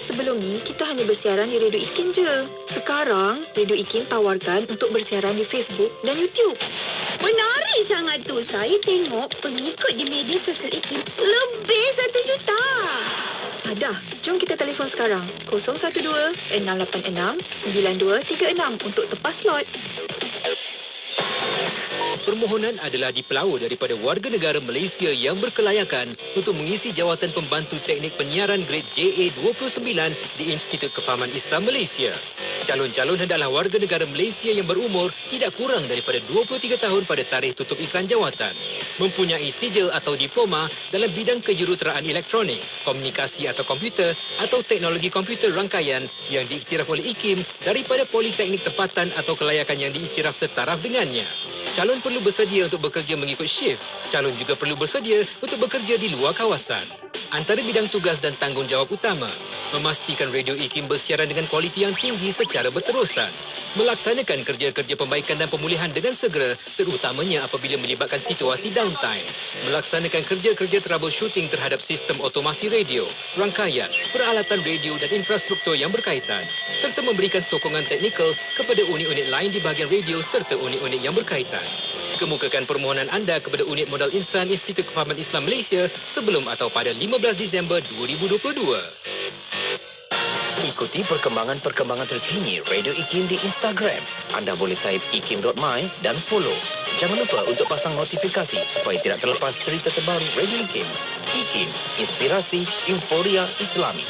Sebelum ni, kita hanya bersiaran di Radio IKIM je. Sekarang, Radio IKIM tawarkan untuk bersiaran di Facebook dan YouTube. Menarik sangat tu. Saya tengok pengikut di media sosial IKIM lebih 1 juta. Dah, jom kita telefon sekarang. 012-686-9236 untuk tepas slot. Permohonan adalah dipelaur daripada warga negara Malaysia yang berkelayakan untuk mengisi jawatan pembantu teknik penyiaran grade JA29 di Institut Kefahaman Islam Malaysia. Calon-calon hendaklah warga negara Malaysia yang berumur tidak kurang daripada 23 tahun pada tarikh tutup iklan jawatan, mempunyai sijil atau diploma dalam bidang kejuruteraan elektronik, komunikasi atau komputer atau teknologi komputer rangkaian yang diiktiraf oleh IKIM daripada politeknik tempatan atau kelayakan yang diiktiraf setaraf dengannya. Calon perlu bersedia untuk bekerja mengikut shift. Calon juga perlu bersedia untuk bekerja di luar kawasan. Antara bidang tugas dan tanggungjawab utama, memastikan Radio IKIM bersiaran dengan kualiti yang tinggi secara berterusan, melaksanakan kerja-kerja perbaikan dan pemulihan dengan segera, terutamanya apabila melibatkan situasi downtime, melaksanakan kerja-kerja troubleshooting terhadap sistem otomasi radio, rangkaian, peralatan radio dan infrastruktur yang berkaitan, serta memberikan sokongan teknikal kepada unit-unit lain di bahagian radio serta unit-unit yang berkaitan. Kemukakan permohonan anda kepada Unit Modal Insan Institut Kefahaman Islam Malaysia sebelum atau pada 15 Disember 2022. Ikuti perkembangan-perkembangan terkini Radio IKIM di Instagram. Anda boleh type ikim.my dan follow. Jangan lupa untuk pasang notifikasi supaya tidak terlepas cerita terbaru Radio IKIM. IKIM, inspirasi euforia Islami.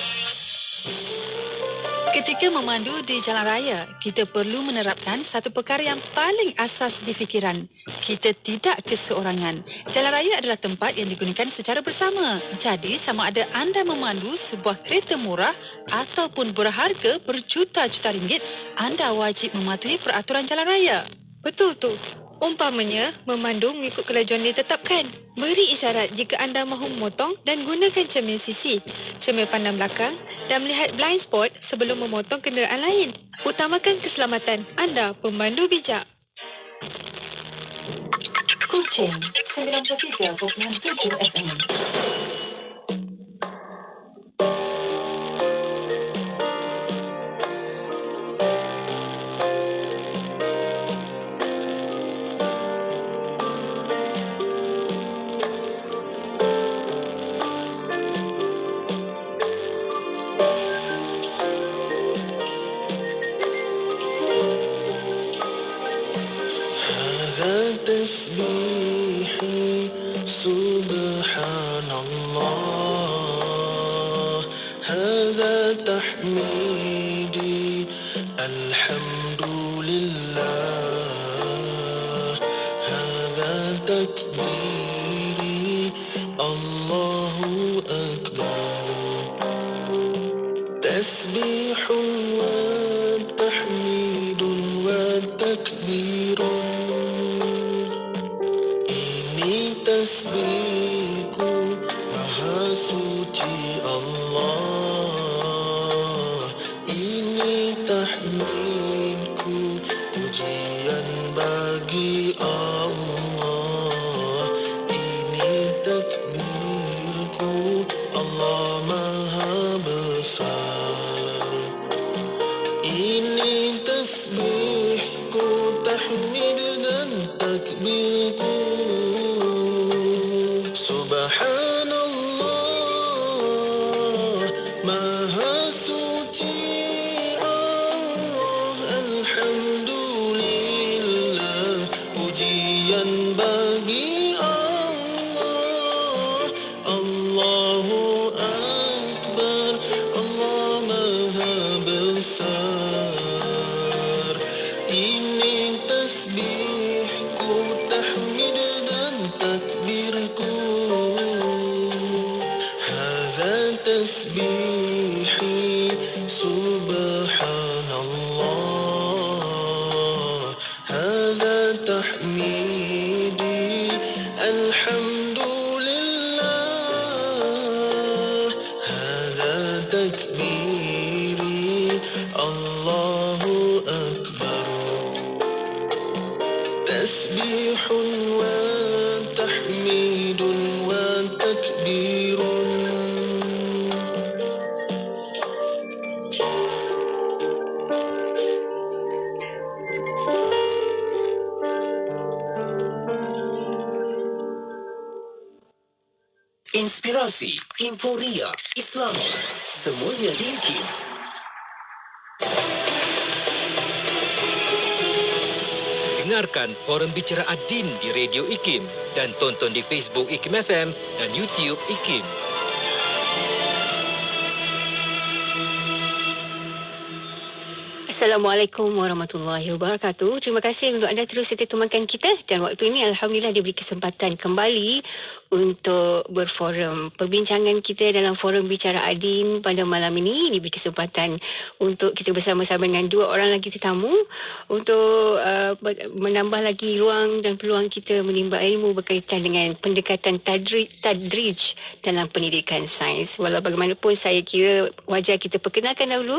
Ketika memandu di jalan raya, kita perlu menerapkan satu perkara yang paling asas di fikiran. Kita tidak keseorangan. Jalan raya adalah tempat yang digunakan secara bersama. Jadi, sama ada anda memandu sebuah kereta murah ataupun berharga berjuta-juta ringgit, anda wajib mematuhi peraturan jalan raya. Betul tu. Umpamanya, memandu mengikut kelajuan ditetapkan. Beri isyarat jika anda mahu memotong dan gunakan cermin sisi, cermin pandang belakang dan melihat blind spot sebelum memotong kenderaan lain. Utamakan keselamatan anda, pemandu bijak. Kuching 93.7 FM. تسبيحي سبحان الله هذا تحميدي الحمد لله هذا تكبيري الله أكبر تسبيح وتحميد وتكبير tasbihku maha suci Allah, ini tahmidku pujian bagi Allah, ini takbirku Allah maha besar, ini tasbihku tahmid dan takbirku. Subhanallah, maha suci Allah, alhamdulillah, pujian bagi Allah, Allahu Akbar, Allah maha besar, ini tasbihku, tahmid dan takbirku. تسبيحي سبحان الله هذا تحميدي الحمد لله هذا تكبيري الله أكبر تسبيح وتحميد وتكبير inspirasi, inforia, Islami, semuanya di IKIM. Dengarkan forum bicara Adin di Radio IKIM dan tonton di Facebook IKIM FM dan YouTube IKIM. Assalamualaikum warahmatullahi wabarakatuh. Terima kasih untuk anda terus setia temankan kita, dan waktu ini Alhamdulillah diberi kesempatan kembali untuk berforum. Perbincangan kita dalam forum bicara Adin pada malam ini diberi kesempatan untuk kita bersama-sama dengan dua orang lagi tetamu untuk menambah lagi ruang dan peluang kita menimba ilmu berkaitan dengan pendekatan tadrij dalam pendidikan sains. Walau bagaimanapun, saya kira wajar kita perkenalkan dahulu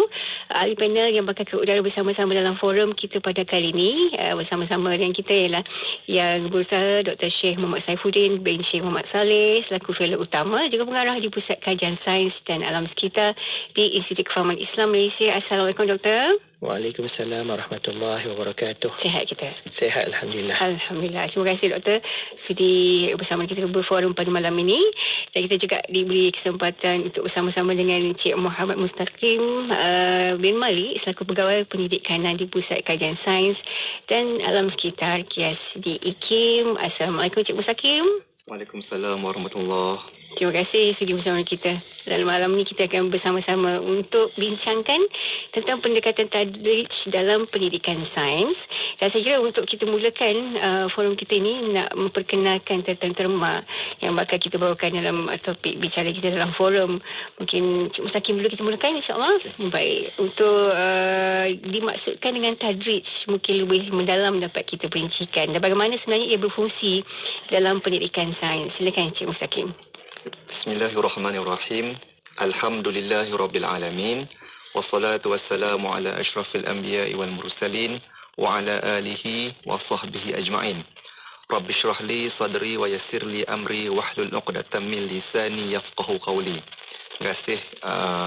ahli panel yang bakal ke udara bersama-sama dalam forum kita pada kali ini. Bersama-sama dengan kita ialah yang berusaha Dr. Sheikh Muhammad Saifuddin bin Sheikh Muhammad Saleh selaku fellow utama, juga pengarah di Pusat Kajian Sains dan Alam Sekitar di Institut Kefahaman Islam Malaysia. Assalamualaikum Doktor. Waalaikumsalam warahmatullahi wabarakatuh. Sihat kita? Sihat, Alhamdulillah. Alhamdulillah. Terima kasih Doktor sudi bersama kita berforum pada malam ini. Dan kita juga diberi kesempatan untuk bersama-sama dengan Encik Muhammad Mustaqim bin Malik selaku Pegawai Pendidikanan di Pusat Kajian Sains dan Alam Sekitar KIAS di IKIM. Assalamualaikum Encik Mustaqim. Waalaikumsalam warahmatullahi. Terima kasih sudi bersama kita. Dan malam ni kita akan bersama-sama untuk bincangkan tentang pendekatan tadrij dalam pendidikan sains. Dan saya kira untuk kita mulakan forum kita ini nak memperkenalkan tentang terma yang bakal kita bawakan dalam topik bicara kita dalam forum. Mungkin Cik Mustaqim dulu kita mulakan, insyaAllah. Baik. Untuk dimaksudkan dengan tadrij, mungkin lebih mendalam dapat kita perincikan. Dan bagaimana sebenarnya ia berfungsi dalam pendidikan sains. Silakan Cik Mustaqim. Bismillahirrahmanirrahim. Alhamdulillahirabbil alamin. Wassalatu wassalamu ala asyrafil anbiya'i wal mursalin wa ala alihi wa sahbihi ajma'in. Rabbi shrah li sadri wa yassir li amri wahlul 'uqdatam min lisani yafqahu qawli. Terima kasih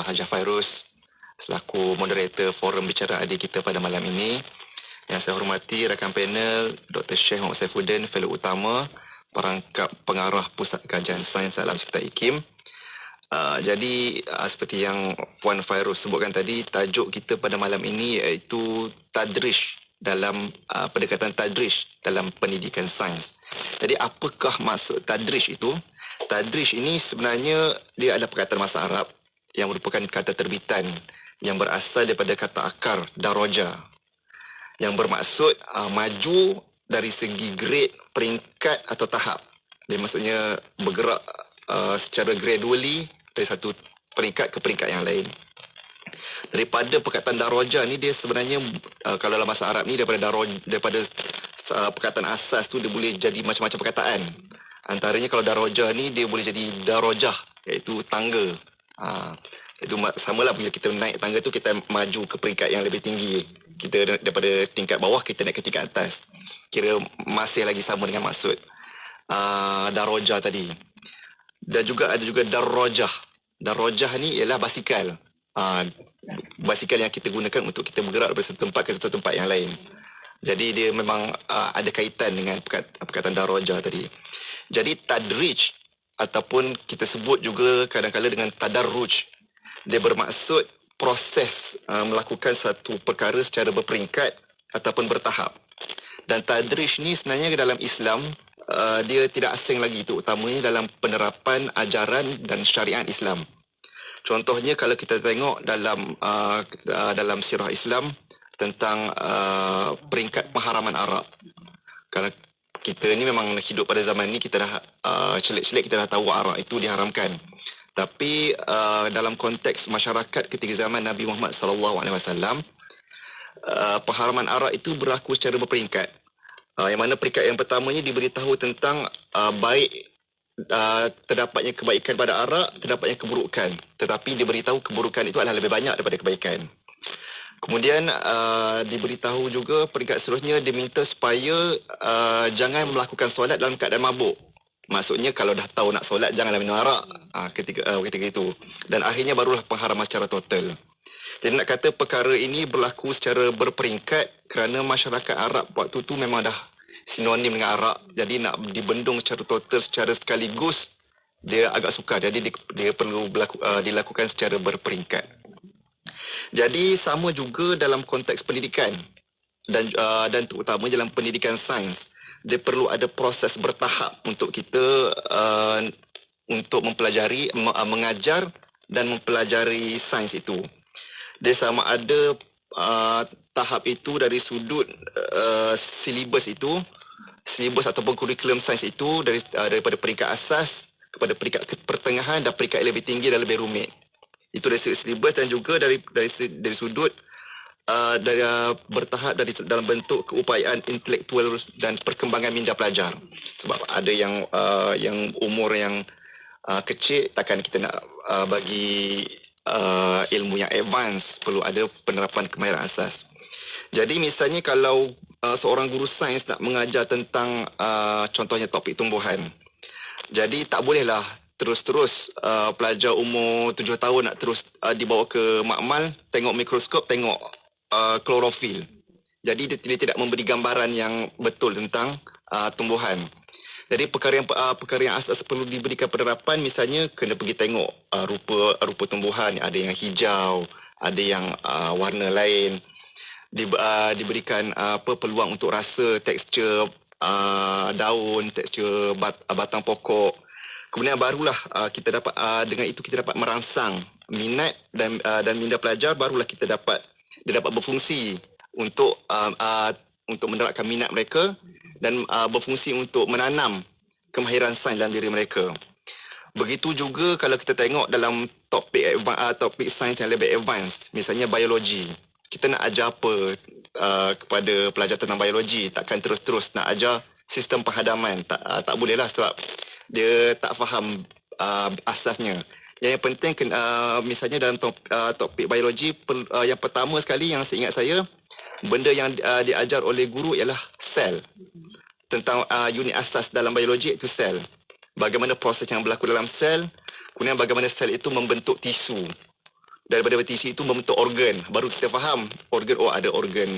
Haji Fairuz selaku moderator forum bicara adik kita pada malam ini. Yang saya hormati rakan panel Dr. Sheikh Muhammad Saifuddin, fellow utama perangkap pengarah Pusat Kajian Sains Alam Sekitar IKIM. Jadi seperti yang Puan Fairuz sebutkan tadi, tajuk kita pada malam ini iaitu tadrij dalam pendekatan tadrij dalam pendidikan sains. Jadi apakah maksud tadrij itu? Tadrij ini sebenarnya dia adalah perkataan bahasa Arab yang merupakan kata terbitan yang berasal daripada kata akar daraja yang bermaksud maju dari segi grade, peringkat atau tahap. Dia maksudnya bergerak secara gradually dari satu peringkat ke peringkat yang lain. Daripada perkataan daraja ni, dia sebenarnya kalau dalam bahasa Arab ni daripada perkataan asas tu dia boleh jadi macam-macam perkataan. Antaranya kalau daraja ni dia boleh jadi darajah, iaitu tangga. Itu samalah bila kita naik tangga tu kita maju ke peringkat yang lebih tinggi. Kita daripada tingkat bawah kita naik ke tingkat atas. Kira masih lagi sama dengan maksud darajah tadi. Dan juga ada juga darajah. Darajah ni ialah basikal. Basikal yang kita gunakan untuk kita bergerak dari satu tempat ke satu tempat yang lain. Jadi dia memang ada kaitan dengan perkataan darajah tadi. Jadi tadrij ataupun kita sebut juga kadang-kadang dengan tadarruj. Dia bermaksud proses melakukan satu perkara secara berperingkat ataupun bertahap. Dan tadrij ni sebenarnya dalam Islam dia tidak asing lagi, itu utamanya dalam penerapan ajaran dan syariat Islam. Contohnya kalau kita tengok dalam sirah Islam tentang peringkat pengharaman arak. Kerana kita ni memang hidup pada zaman ni, kita dah celik-celik kita dah tahu arak itu diharamkan. Tapi dalam konteks masyarakat ketika zaman Nabi Muhammad SAW, pengharaman arak itu berlaku secara berperingkat. Yang mana peringkat yang pertamanya diberitahu tentang terdapatnya kebaikan pada arak, terdapatnya keburukan. Tetapi diberitahu keburukan itu adalah lebih banyak daripada kebaikan. Kemudian diberitahu juga peringkat seterusnya diminta supaya jangan melakukan solat dalam keadaan mabuk. Maksudnya kalau dah tahu nak solat janganlah minum arak ketika itu. Dan akhirnya barulah pengharaman secara total. Jadi nak kata perkara ini berlaku secara berperingkat kerana masyarakat Arab waktu tu memang dah sinonim dengan arak. Jadi nak dibendung secara total, secara sekaligus, dia agak sukar. Jadi dia perlu dilakukan secara berperingkat. Jadi sama juga dalam konteks pendidikan dan terutama dalam pendidikan sains, dia perlu ada proses bertahap untuk kita untuk mempelajari, mengajar dan mempelajari sains itu. Dia sama ada tahap itu dari sudut silibus ataupun kurikulum sains itu daripada peringkat asas kepada peringkat pertengahan dan peringkat lebih tinggi dan lebih rumit. Itu dari sudut silibus dan juga dari sudut dari bertahap dalam bentuk keupayaan intelektual dan perkembangan minda pelajar. Sebab ada yang umur yang kecil, takkan kita nak bagi ilmu yang advance, perlu ada penerapan kemahiran asas. Jadi misalnya kalau seorang guru sains nak mengajar tentang contohnya topik tumbuhan, jadi tak bolehlah terus-terus pelajar umur 7 tahun nak terus dibawa ke makmal, tengok mikroskop, tengok klorofil. Jadi dia tidak memberi gambaran yang betul tentang tumbuhan. Jadi perkara yang asas perlu diberikan penerapan, misalnya kena pergi tengok rupa tumbuhan, ada yang hijau, ada yang warna lain. Diberikan peluang untuk rasa tekstur daun, tekstur batang pokok. Kemudian barulah kita dapat dengan itu kita dapat merangsang minat dan minda pelajar, barulah dia dapat berfungsi untuk menerapkan minat mereka dan berfungsi untuk menanam kemahiran sains dalam diri mereka. Begitu juga kalau kita tengok dalam topik sains yang lebih advance, misalnya biologi. Kita nak ajar apa kepada pelajar tentang biologi? Takkan terus-terus nak ajar sistem penghadaman. Tak bolehlah sebab dia tak faham asasnya. Yang penting misalnya dalam topik biologi, yang pertama sekali yang seingat saya, benda yang diajar oleh guru ialah sel. Tentang unit asas dalam biologi itu sel. Bagaimana proses yang berlaku dalam sel, kemudian bagaimana sel itu membentuk tisu. Daripada tisu itu membentuk organ. Baru kita faham organ, ada organ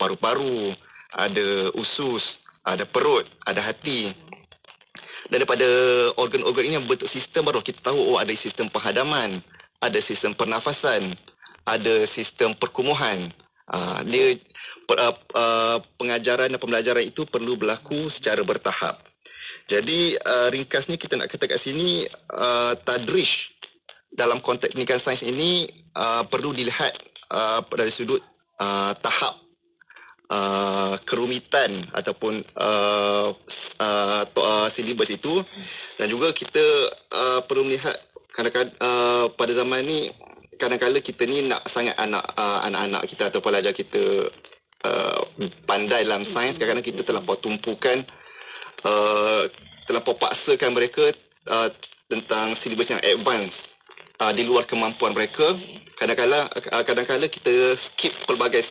paru-paru, ada usus, ada perut, ada hati. Dan daripada organ-organ ini yang membentuk sistem, baru kita tahu ada sistem penghadaman, ada sistem pernafasan, ada sistem perkumuhan. Pengajaran dan pembelajaran itu perlu berlaku secara bertahap. Jadi ringkasnya kita nak kata kat sini, tadrij dalam konteks pendidikan sains ini perlu dilihat dari sudut tahap kerumitan ataupun silibus itu, dan juga kita perlu melihat kadang-kadang pada zaman ni kadang-kadang kita ni nak sangat anak-anak kita atau pelajar kita pandai dalam sains, kadang-kadang kita terlampau tumpukan, terlampau paksakan mereka tentang silibus yang advance di luar kemampuan mereka. Kadang-kadang kita skip pelbagai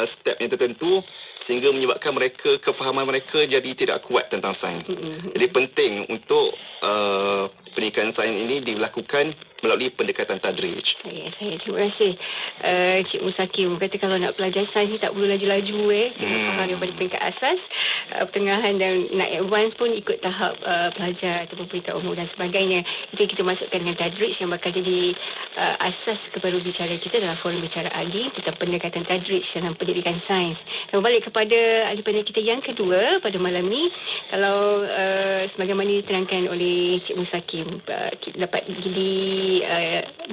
step yang tertentu sehingga menyebabkan kefahaman mereka jadi tidak kuat tentang sains. Jadi penting untuk pendidikan sains ini dilakukan melalui pendekatan tadrij. Saya terima kasih Cik Musakim kata kalau nak belajar sains ni tak perlu laju-laju faham daripada peringkat asas, pertengahan dan nak advance pun ikut tahap pelajar ataupun peringkat umur dan sebagainya. Itu kita masukkan dengan tadrij yang bakal jadi asas kepada bicara kita dalam forum bicara ahli tentang pendekatan tadrij dalam pendidikan sains. Dan balik kepada ahli panel kita yang kedua pada malam ni, kalau sebagaimana diterangkan oleh Cik Musakim, dapat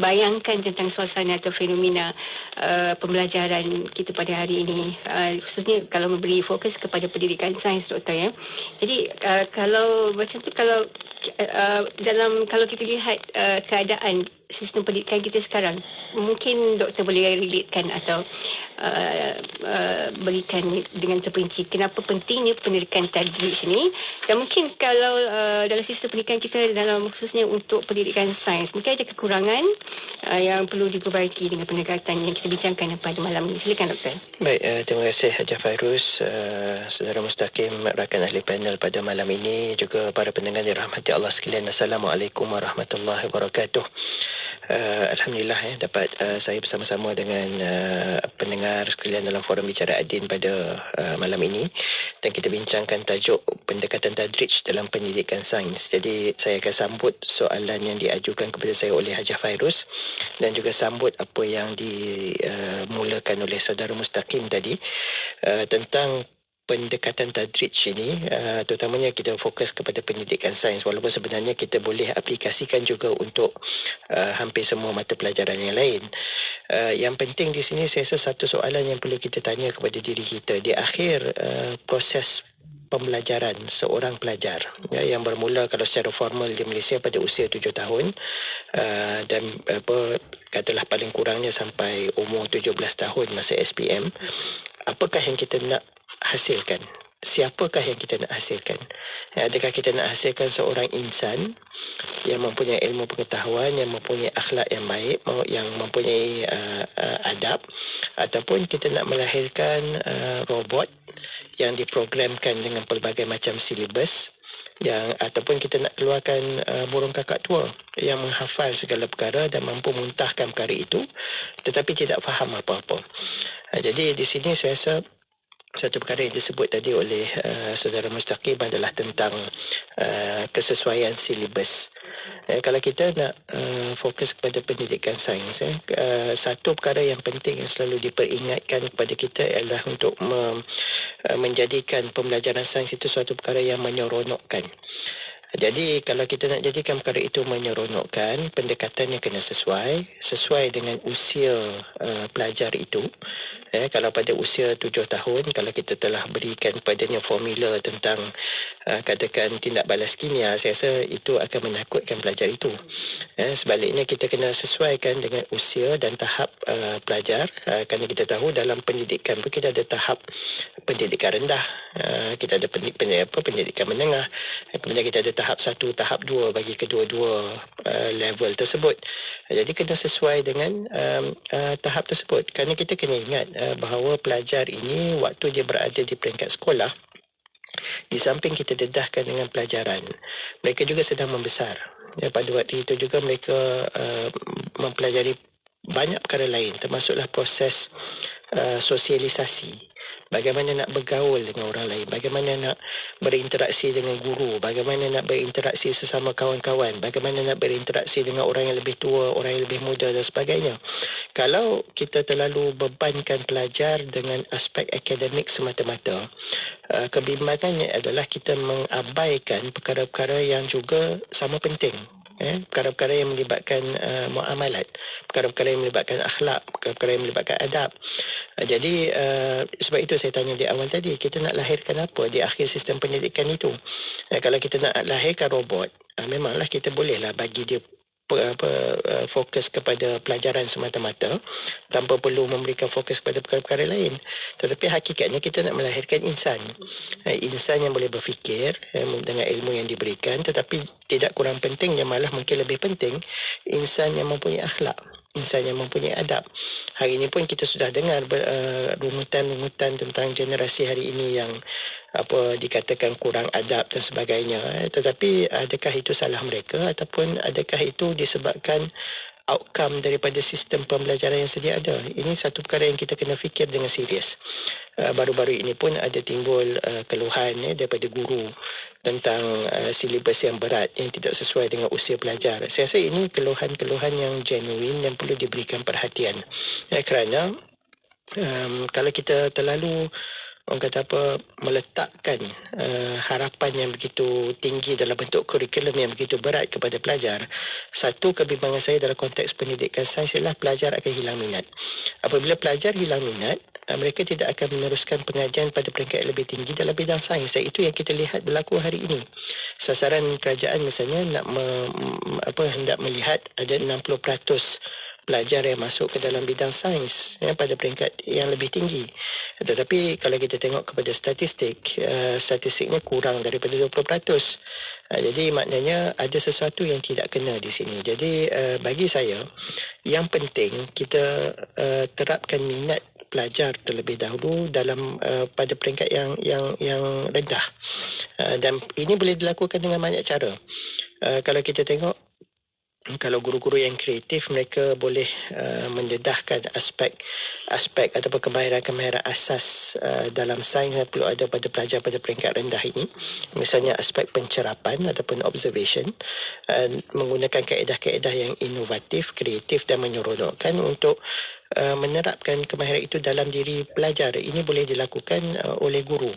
bayangkan tentang suasana atau fenomena pembelajaran kita pada hari ini, khususnya kalau memberi fokus kepada pendidikan sains, Doktor, ya. Jadi kalau macam tu, kalau kita lihat keadaan sistem pendidikan kita sekarang, mungkin Doktor boleh relatekan atau berikan dengan terperinci kenapa pentingnya pendidikan tadrij ni, dan mungkin kalau dalam sistem pendidikan kita dalam khususnya untuk pendidikan sains mungkin ada kekurangan yang perlu diperbaiki dengan pendekatan yang kita bincangkan pada malam ini. Silakan, Doktor. Baik, terima kasih Hajah Fairuz, Saudara Mustaqim, rakan ahli panel pada malam ini, juga para pendengar dirahmati pendengar Allah sekalian, Assalamualaikum warahmatullahi wabarakatuh. Alhamdulillah dapat saya bersama-sama dengan pendengar sekalian dalam forum bicara Adin pada malam ini, dan kita bincangkan tajuk pendekatan tadrij dalam pendidikan sains. Jadi saya akan sambut soalan yang diajukan kepada saya oleh Hajah Fairuz, dan juga sambut apa yang dimulakan oleh saudara Mustaqim tadi tentang pendekatan tadrij ini, terutamanya kita fokus kepada pendidikan sains, walaupun sebenarnya kita boleh aplikasikan juga untuk hampir semua mata pelajaran yang lain. Yang penting di sini saya rasa satu soalan yang perlu kita tanya kepada diri kita di akhir proses pembelajaran seorang pelajar, yang bermula kalau secara formal di Malaysia pada usia 7 tahun dan katalah paling kurangnya sampai umur 17 tahun masa SPM. Apakah yang kita nak hasilkan? Siapakah yang kita nak hasilkan? Adakah kita nak hasilkan seorang insan yang mempunyai ilmu pengetahuan, yang mempunyai akhlak yang baik, yang mempunyai adab, ataupun kita nak melahirkan robot yang diprogramkan dengan pelbagai macam silibus, ataupun kita nak keluarkan burung kakak tua yang menghafal segala perkara dan mampu muntahkan perkara itu tetapi tidak faham apa-apa. Jadi di sini saya rasa satu perkara yang disebut tadi oleh saudara Mustaqim adalah tentang kesesuaian silibus. Kalau kita nak fokus kepada pendidikan sains, satu perkara yang penting yang selalu diperingatkan kepada kita adalah untuk menjadikan pembelajaran sains itu suatu perkara yang menyeronokkan. Jadi kalau kita nak jadikan perkara itu menyeronokkan, pendekatannya kena sesuai dengan usia pelajar itu. Kalau pada usia 7 tahun, kalau kita telah berikan padanya formula tentang katakan tindak balas kimia, saya rasa itu akan menakutkan pelajar itu. Sebaliknya kita kena sesuaikan dengan usia dan tahap pelajar, kerana kita tahu dalam pendidikan pun kita ada tahap pendidikan rendah, kita ada pendidikan menengah, kemudian kita ada tahap 1, tahap 2 bagi kedua-dua level tersebut. Jadi kena sesuai dengan tahap tersebut, kerana kita kena ingat bahawa pelajar ini waktu dia berada di peringkat sekolah, di samping kita dedahkan dengan pelajaran, mereka juga sedang membesar. Pada waktu itu juga mereka mempelajari banyak perkara lain, termasuklah proses sosialisasi. Bagaimana nak bergaul dengan orang lain, bagaimana nak berinteraksi dengan guru, bagaimana nak berinteraksi sesama kawan-kawan, bagaimana nak berinteraksi dengan orang yang lebih tua, orang yang lebih muda dan sebagainya. Kalau kita terlalu bebankan pelajar dengan aspek akademik semata-mata, kebimbangannya adalah kita mengabaikan perkara-perkara yang juga sama penting. Perkara-perkara yang melibatkan muamalat, perkara-perkara yang melibatkan akhlak, perkara-perkara yang melibatkan adab. Jadi sebab itu saya tanya di awal tadi, kita nak lahirkan apa di akhir sistem pendidikan itu? Kalau kita nak lahirkan robot, memanglah kita bolehlah bagi dia fokus kepada pelajaran semata-mata tanpa perlu memberikan fokus kepada perkara-perkara lain. Tetapi hakikatnya kita nak melahirkan insan yang boleh berfikir dengan ilmu yang diberikan, tetapi tidak kurang pentingnya, malah mungkin lebih penting, insan yang mempunyai akhlak, insan yang mempunyai adab. Hari ini pun kita sudah dengar rungutan-rungutan tentang generasi hari ini yang dikatakan kurang adab dan sebagainya. Tetapi adakah itu salah mereka, ataupun adakah itu disebabkan outcome daripada sistem pembelajaran yang sedia ada? Ini satu perkara yang kita kena fikir dengan serius. Baru-baru ini pun ada timbul keluhan daripada guru tentang silibus yang berat yang tidak sesuai dengan usia pelajar. Saya rasa ini keluhan-keluhan yang genuine yang perlu diberikan perhatian. Kerana kalau kita terlalu meletakkan harapan yang begitu tinggi dalam bentuk kurikulum yang begitu berat kepada pelajar, satu kebimbangan saya dalam konteks pendidikan sains ialah pelajar akan hilang minat. Apabila pelajar hilang minat, mereka tidak akan meneruskan pengajian pada peringkat lebih tinggi dalam bidang sains. Dan itu yang kita lihat berlaku hari ini. Sasaran kerajaan misalnya hendak melihat ada 60% pelajar yang masuk ke dalam bidang sains pada peringkat yang lebih tinggi. Tetapi kalau kita tengok kepada statistiknya kurang daripada 20%. Jadi maknanya ada sesuatu yang tidak kena di sini. Jadi bagi saya yang penting kita terapkan minat pelajar terlebih dahulu dalam pada peringkat yang rendah. Dan ini boleh dilakukan dengan banyak cara. Kalau kita tengok, kalau guru-guru yang kreatif, mereka boleh mendedahkan aspek ataupun kemahiran-kemahiran asas dalam sains yang perlu ada pada pelajar pada peringkat rendah ini. Misalnya aspek pencerapan ataupun observation, menggunakan kaedah-kaedah yang inovatif, kreatif dan menyeronokkan untuk menerapkan kemahiran itu dalam diri pelajar. Ini boleh dilakukan oleh guru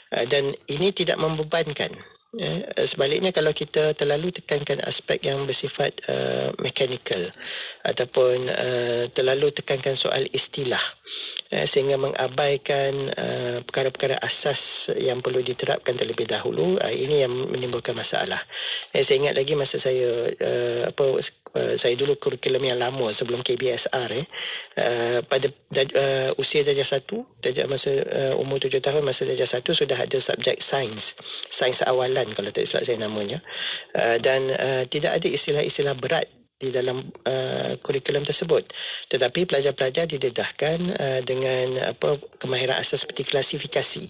dan ini tidak membebankan. Sebaliknya kalau kita terlalu tekankan aspek yang bersifat mechanical ataupun terlalu tekankan soal istilah sehingga mengabaikan perkara-perkara asas yang perlu diterapkan terlebih dahulu, ini yang menimbulkan masalah. Saya ingat lagi masa saya saya dulu kurikulum yang lama sebelum KBSR pada usia darjah 1, masa umur 7 tahun, masa darjah 1 sudah ada subjek sains awalan kalau tak silap saya namanya, dan tidak ada istilah-istilah berat di dalam kurikulum tersebut, tetapi pelajar-pelajar didedahkan dengan kemahiran asas seperti klasifikasi.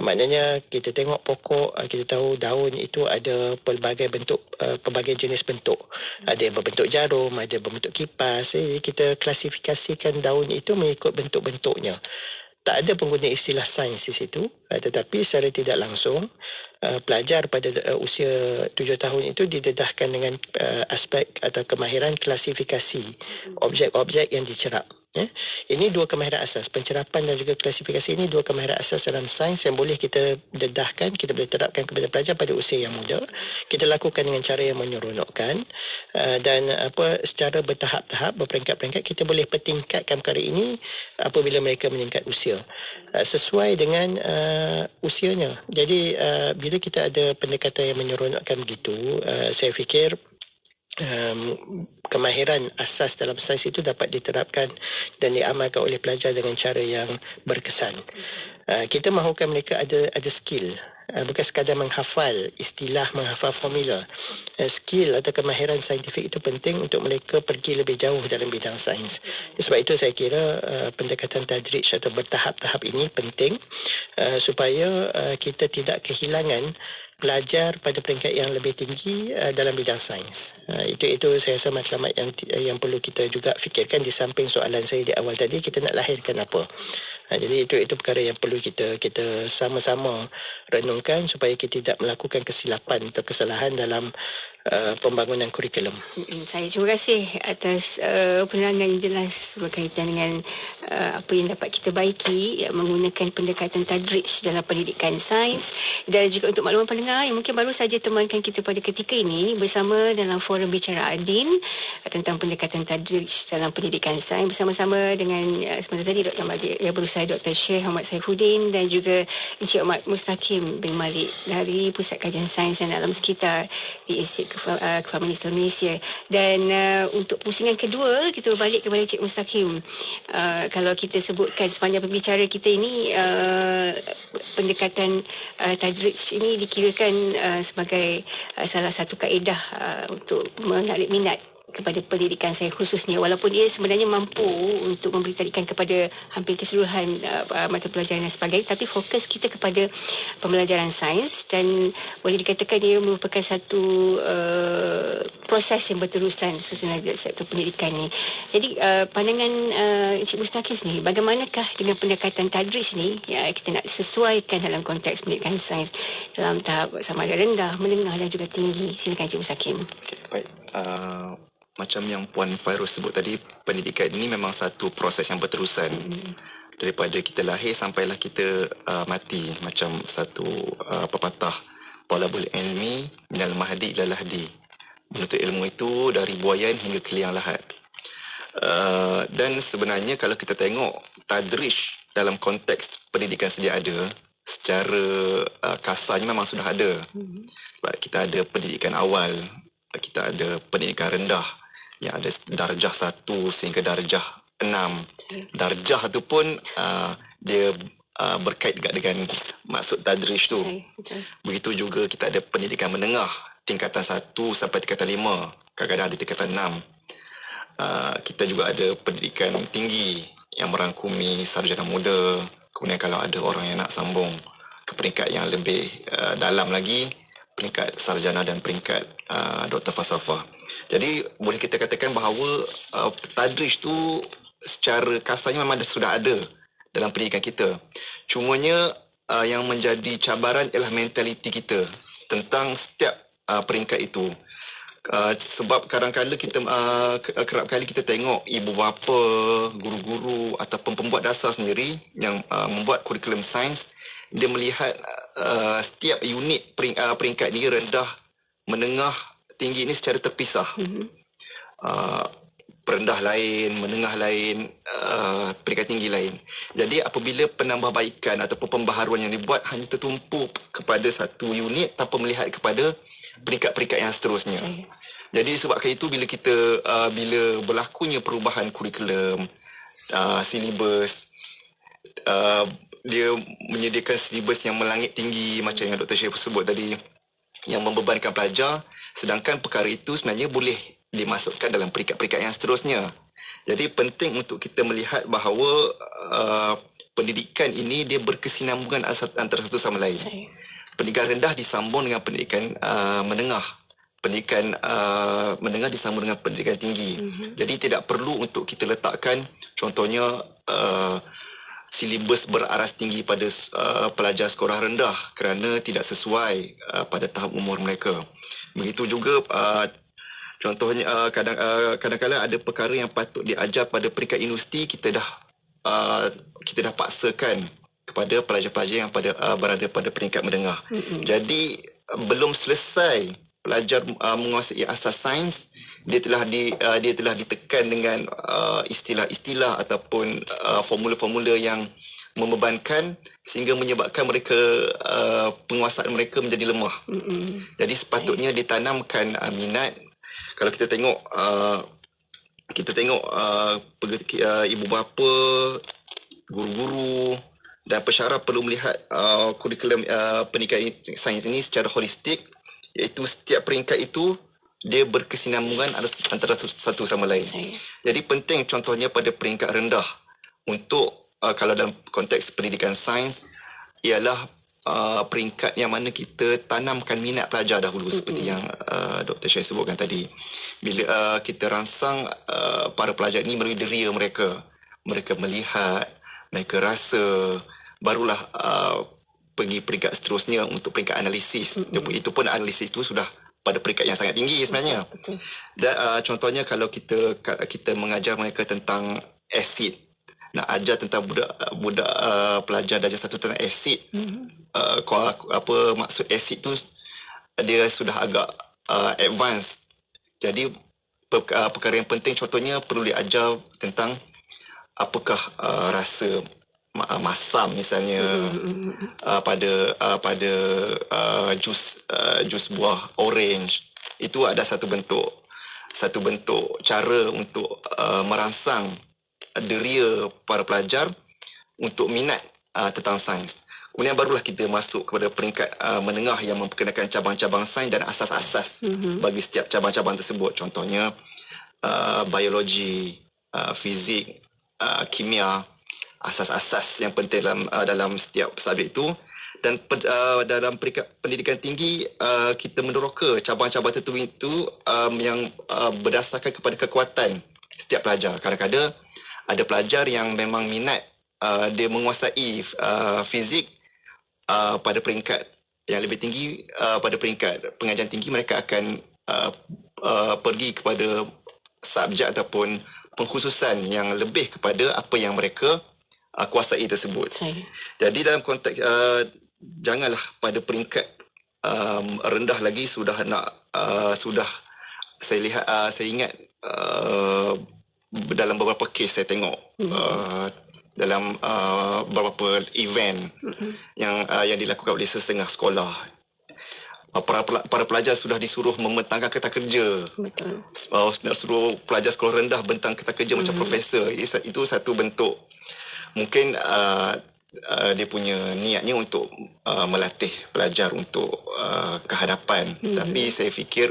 Maknanya kita tengok pokok, kita tahu daun itu ada pelbagai bentuk, pelbagai jenis bentuk. Ada yang berbentuk jarum, ada berbentuk kipas. Jadi kita klasifikasikan daun itu mengikut bentuk-bentuknya. Tak ada pengguna istilah sains di situ, tetapi secara tidak langsung pelajar pada usia 7 tahun itu didedahkan dengan aspek atau kemahiran klasifikasi objek-objek yang dicerap. Ini dua kemahiran asas, pencerapan dan juga klasifikasi. Ini dua kemahiran asas dalam sains yang boleh kita dedahkan, kita boleh terapkan kepada pelajar pada usia yang muda. Kita lakukan dengan cara yang menyeronokkan dan secara bertahap-tahap, berperingkat-peringkat, kita boleh pertingkatkan perkara ini apabila mereka meningkat usia sesuai dengan usianya. Jadi bila kita ada pendekatan yang menyeronokkan begitu, saya fikir kemahiran asas dalam sains itu dapat diterapkan dan diamalkan oleh pelajar dengan cara yang berkesan. Kita mahukan mereka ada skill, bukan sekadar menghafal istilah, menghafal formula. Skill atau kemahiran saintifik itu penting untuk mereka pergi lebih jauh dalam bidang sains. Sebab itu saya kira pendekatan tadrij atau bertahap-tahap ini penting supaya kita tidak kehilangan pelajar pada peringkat yang lebih tinggi dalam bidang sains. Itu saya rasa matlamat yang perlu kita juga fikirkan di samping soalan saya di awal tadi, kita nak lahirkan apa. Jadi itu perkara yang perlu kita sama-sama renungkan supaya kita tidak melakukan kesilapan atau kesalahan dalam pembangunan kurikulum. Saya terima kasih atas penerangan yang jelas berkaitan dengan apa yang dapat kita baiki menggunakan pendekatan tadrij dalam pendidikan sains. Dan juga untuk makluman pendengar yang mungkin baru saja temankan kita pada ketika ini bersama dalam forum bicara Adin tentang pendekatan tadrij dalam pendidikan sains bersama-sama dengan sebentar tadi Dr. Malik, yang baru saya Dr. Syekh Ahmad Saifuddin dan juga Encik Ahmad Mustaqim bin Malik dari Pusat Kajian Sains dan Alam Sekitar di Institut Kefahaman Islam Malaysia. Dan untuk pusingan kedua, kita berbalik kepada Encik Mustaqim. Kalau kita sebutkan sepanjang pembicara kita ini, pendekatan tadrij ini dikirakan sebagai salah satu kaedah untuk menarik minat kepada pendidikan saya khususnya, walaupun ia sebenarnya mampu untuk memberi tarikan kepada hampir keseluruhan mata pelajaran dan sebagainya, tapi fokus kita kepada pembelajaran sains dan boleh dikatakan ia merupakan satu proses yang berterusan sebenarnya sektor pendidikan ini. Jadi pandangan Encik Mustaqim ni, bagaimanakah dengan pendekatan tadrij ni kita nak sesuaikan dalam konteks pendidikan sains dalam tahap sama ada rendah, menengah dan juga tinggi? Silakan Encik Mustaqim. Baik. Macam yang Puan Fairuz sebut tadi, pendidikan ini memang satu proses yang berterusan. Daripada kita lahir sampailah kita mati, macam satu pepatah, talabul ilmi minal mahdi ilal lahdi. Menuntut ilmu itu dari buayan hingga ke liang lahat. Dan sebenarnya kalau kita tengok tadrij dalam konteks pendidikan sedia ada, secara kasarnya memang sudah ada. Sebab kita ada pendidikan awal, kita ada pendidikan rendah, yang ada darjah 1 sehingga darjah 6. Darjah tu pun dia berkait juga dengan maksud tadrij tu. Begitu juga kita ada pendidikan menengah tingkatan 1 sampai tingkatan 5, kadang-kadang ada tingkatan 6. Kita juga ada pendidikan tinggi yang merangkumi sarjana muda. Kemudian kalau ada orang yang nak sambung ke peringkat yang lebih dalam lagi, peringkat sarjana dan peringkat doktor falsafah. Jadi boleh kita katakan bahawa tadrij tu secara kasarnya memang sudah ada dalam pendidikan kita. Cumanya yang menjadi cabaran ialah mentaliti kita tentang setiap peringkat itu. Sebab kadang-kadang kita kerap kali kita tengok ibu bapa, guru-guru ataupun pembuat dasar sendiri yang membuat kurikulum sains, dia melihat setiap unit peringkat ni rendah, menengah, tinggi ni secara terpisah. Rendah lain, menengah lain, peringkat tinggi lain. Jadi apabila penambahbaikan ataupun pembaharuan yang dibuat hanya tertumpu kepada satu unit tanpa melihat kepada peringkat-peringkat yang seterusnya. Jadi sebabkan itu bila berlakunya perubahan kurikulum, silibus, dia menyediakan silibus yang melangit tinggi macam yang Dr. Syed sebut tadi, yang membebankan pelajar, sedangkan perkara itu sebenarnya boleh dimasukkan dalam peringkat-peringkat yang seterusnya. Jadi penting untuk kita melihat bahawa pendidikan ini dia berkesinambungan antara satu sama lain. Pendidikan rendah disambung dengan pendidikan menengah. Pendidikan menengah disambung dengan pendidikan tinggi. Jadi tidak perlu untuk kita letakkan contohnya silibus beraras tinggi pada pelajar sekolah rendah kerana tidak sesuai pada tahap umur mereka. Begitu juga contohnya kadang-kadang ada perkara yang patut diajar pada peringkat universiti, kita dah paksakan kepada pelajar-pelajar yang berada pada peringkat menengah. Jadi belum selesai pelajar menguasai asas sains, dia telah ditekan dengan istilah-istilah ataupun formula-formula yang membebankan sehingga menyebabkan mereka penguasaan mereka menjadi lemah. Jadi sepatutnya ditanamkan minat. Kalau kita tengok ibu bapa, guru-guru dan pensyarah perlu melihat kurikulum pendidikan sains ini secara holistik, iaitu setiap peringkat itu dia berkesinambungan antara satu sama lain. Jadi penting contohnya pada peringkat rendah untuk kalau dalam konteks pendidikan sains ialah peringkat yang mana kita tanamkan minat pelajar dahulu seperti yang Dr. Syed sebutkan tadi. Bila kita rangsang para pelajar ini melalui deria mereka, mereka melihat, mereka rasa, barulah pergi peringkat seterusnya untuk peringkat analisis. Itu pun analisis itu sudah pada peringkat yang sangat tinggi sebenarnya. Dan contohnya kalau kita mengajar mereka tentang asid, nak ajar tentang budak pelajar darjah 1 tentang asid, apa maksud asid tu dia sudah agak advance. Jadi perkara yang penting contohnya perlu diajar tentang apakah rasa masam misalnya pada jus buah orange. Itu ada satu bentuk cara untuk merangsang deria para pelajar untuk minat tentang sains. Kemudian barulah kita masuk kepada peringkat menengah yang memperkenalkan cabang-cabang sains dan asas-asas bagi setiap cabang-cabang tersebut. Contohnya biologi, fizik, kimia, asas-asas yang penting dalam setiap subjek itu. Dan dalam peringkat pendidikan tinggi, kita meneroka cabang-cabang tertentu itu yang berdasarkan kepada kekuatan setiap pelajar. Kadang-kadang ada pelajar yang memang minat, dia menguasai fizik pada peringkat yang lebih tinggi, pada peringkat pengajian tinggi mereka akan pergi kepada subjek ataupun pengkhususan yang lebih kepada apa yang mereka kuasai tersebut. Jadi dalam konteks janganlah pada peringkat rendah lagi sudah saya ingat dalam beberapa kes saya tengok dalam beberapa event yang dilakukan oleh setengah sekolah, para pelajar sudah disuruh membentangkan kertas kerja. Betul. Nak suruh pelajar sekolah rendah bentang kertas kerja macam profesor. Itu satu bentuk mungkin dia punya niatnya untuk melatih pelajar untuk kehadapan. Tapi saya fikir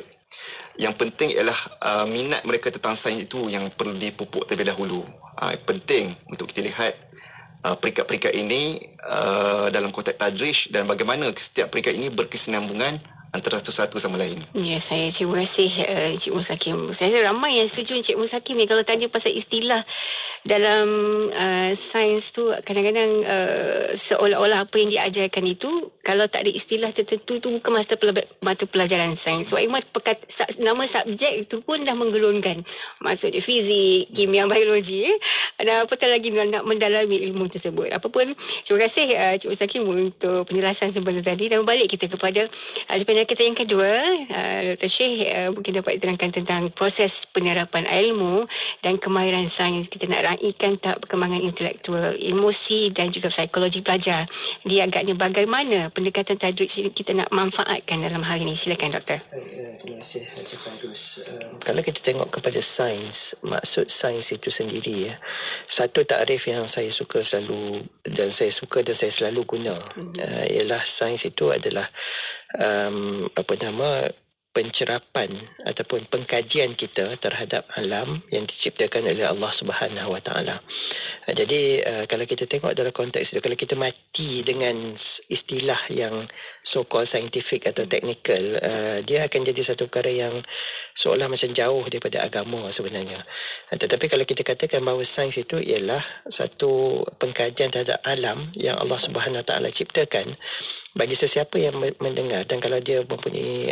yang penting ialah minat mereka tentang sains itu yang perlu dipupuk terlebih dahulu. Penting untuk kita lihat peringkat-peringkat ini dalam konteks tadrish dan bagaimana setiap peringkat ini berkesinambungan antara satu sama lain. Ya, saya terima kasih Encik Musakim. Saya rasa ramai yang setuju Encik Musakim ni kalau tanya pasal istilah dalam sains tu kadang-kadang seolah-olah apa yang diajarkan itu kalau tak ada istilah tertentu tu bukan mata pelajaran sains. Sebab nama subjek itu pun dah menggelunkan. Maksudnya fizik, kimia, biologi. Dan apatah lagi nak mendalami ilmu tersebut. Apapun, terima kasih Encik Musakim untuk penjelasan sebentar tadi. Dan balik kita kepada panel kita yang kedua, Dr. Syekh mungkin dapat diterangkan tentang proses penerapan ilmu dan kemahiran sains. Kita nak raikan tahap perkembangan intelektual, emosi dan juga psikologi pelajar. Dia agaknya bagaimana pendekatan tadrij ini kita nak manfaatkan dalam hal ini. Silakan Doktor. Terima kasih Haji Fadus. Kalau kita tengok kepada sains, maksud sains itu sendiri, satu takrif yang saya suka selalu dan saya selalu guna ialah sains itu adalah pencerapan ataupun pengkajian kita terhadap alam yang diciptakan oleh Allah Subhanahu Wa Taala. Jadi kalau kita tengok dalam konteks itu, kalau kita mati dengan istilah yang so-called scientific atau technical, dia akan jadi satu perkara yang seolah macam jauh daripada agama sebenarnya. Tetapi kalau kita katakan bahawa sains itu ialah satu pengkajian terhadap alam yang Allah Subhanahu Wa Taala ciptakan, bagi sesiapa yang mendengar dan kalau dia mempunyai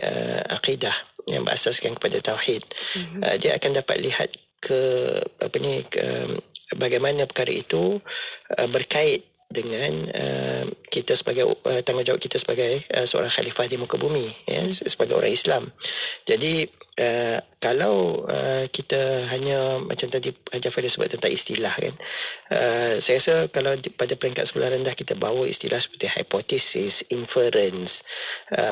akidah yang berasaskan kepada tauhid, dia akan dapat lihat bagaimana perkara itu berkait dengan kita sebagai tanggungjawab kita sebagai seorang khalifah di muka bumi, sebagai orang Islam. Jadi kalau kita hanya macam tadi Haji Fadil sebut tentang istilah kan, saya rasa kalau pada peringkat sekolah rendah kita bawa istilah seperti hipotesis, inference,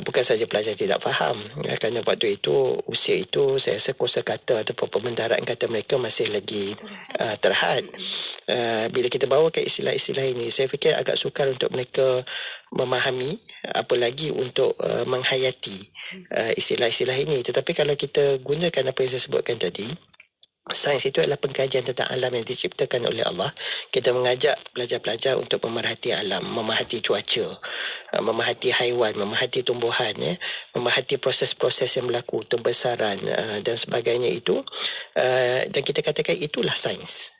bukan saja pelajar tidak faham, kerana waktu itu usia itu saya rasa kosakata ataupun pembendaharaan kata mereka masih lagi terhad. Bila kita bawakan istilah-istilah ini, saya fikir agak sukar untuk mereka memahami, apalagi untuk menghayati istilah-istilah ini. Tetapi kalau kita gunakan apa yang saya sebutkan tadi, sains itu adalah pengkajian tentang alam yang diciptakan oleh Allah. Kita mengajak pelajar-pelajar untuk memerhati alam, memerhati cuaca, memerhati haiwan, memerhati tumbuhan, memerhati proses-proses yang berlaku, pembesaran dan sebagainya itu. Dan kita katakan itulah sains.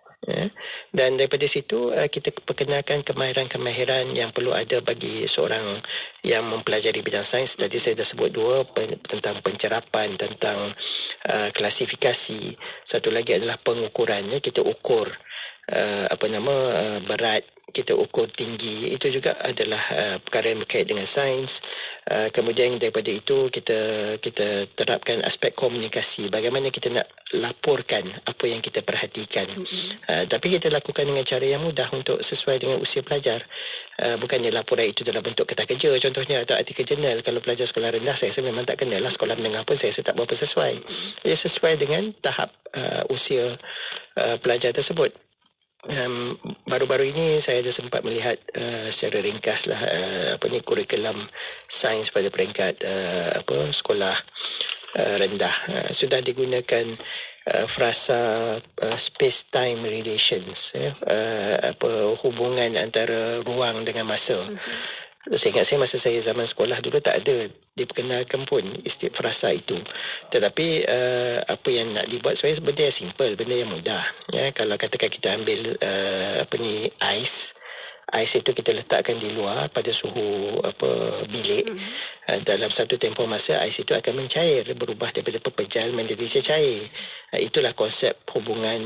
Dan daripada situ kita perkenalkan kemahiran-kemahiran yang perlu ada bagi seorang yang mempelajari bidang sains. Tadi saya dah sebut dua, tentang pencerapan, tentang klasifikasi. Satu lagi adalah pengukurannya. Kita ukur berat, kita ukur tinggi. Itu juga adalah perkara yang berkait dengan sains. Kemudian daripada itu kita terapkan aspek komunikasi. Bagaimana kita nak laporkan apa yang kita perhatikan. Tapi kita lakukan dengan cara yang mudah untuk sesuai dengan usia pelajar. Bukannya laporan itu dalam bentuk kertas kerja contohnya atau artikel jurnal. Kalau pelajar sekolah rendah, saya rasa memang tak kenal lah. Sekolah menengah pun saya rasa tak berapa sesuai. Ia sesuai dengan tahap usia pelajar tersebut. Baru-baru ini saya ada sempat melihat secara ringkas lah kurikulum sains pada peringkat sekolah rendah. Sudah digunakan frasa space-time relations, hubungan antara ruang dengan masa. Saya ingat masa saya zaman sekolah dulu tak ada diperkenalkan pun frasa itu. Tetapi apa yang nak dibuat sebenarnya benda yang simple, benda yang mudah. Kalau katakan kita ambil ais itu kita letakkan di luar pada suhu bilik. Dalam satu tempoh masa ais itu akan mencair, berubah daripada pepejal menjadi cecair. Itulah konsep hubungan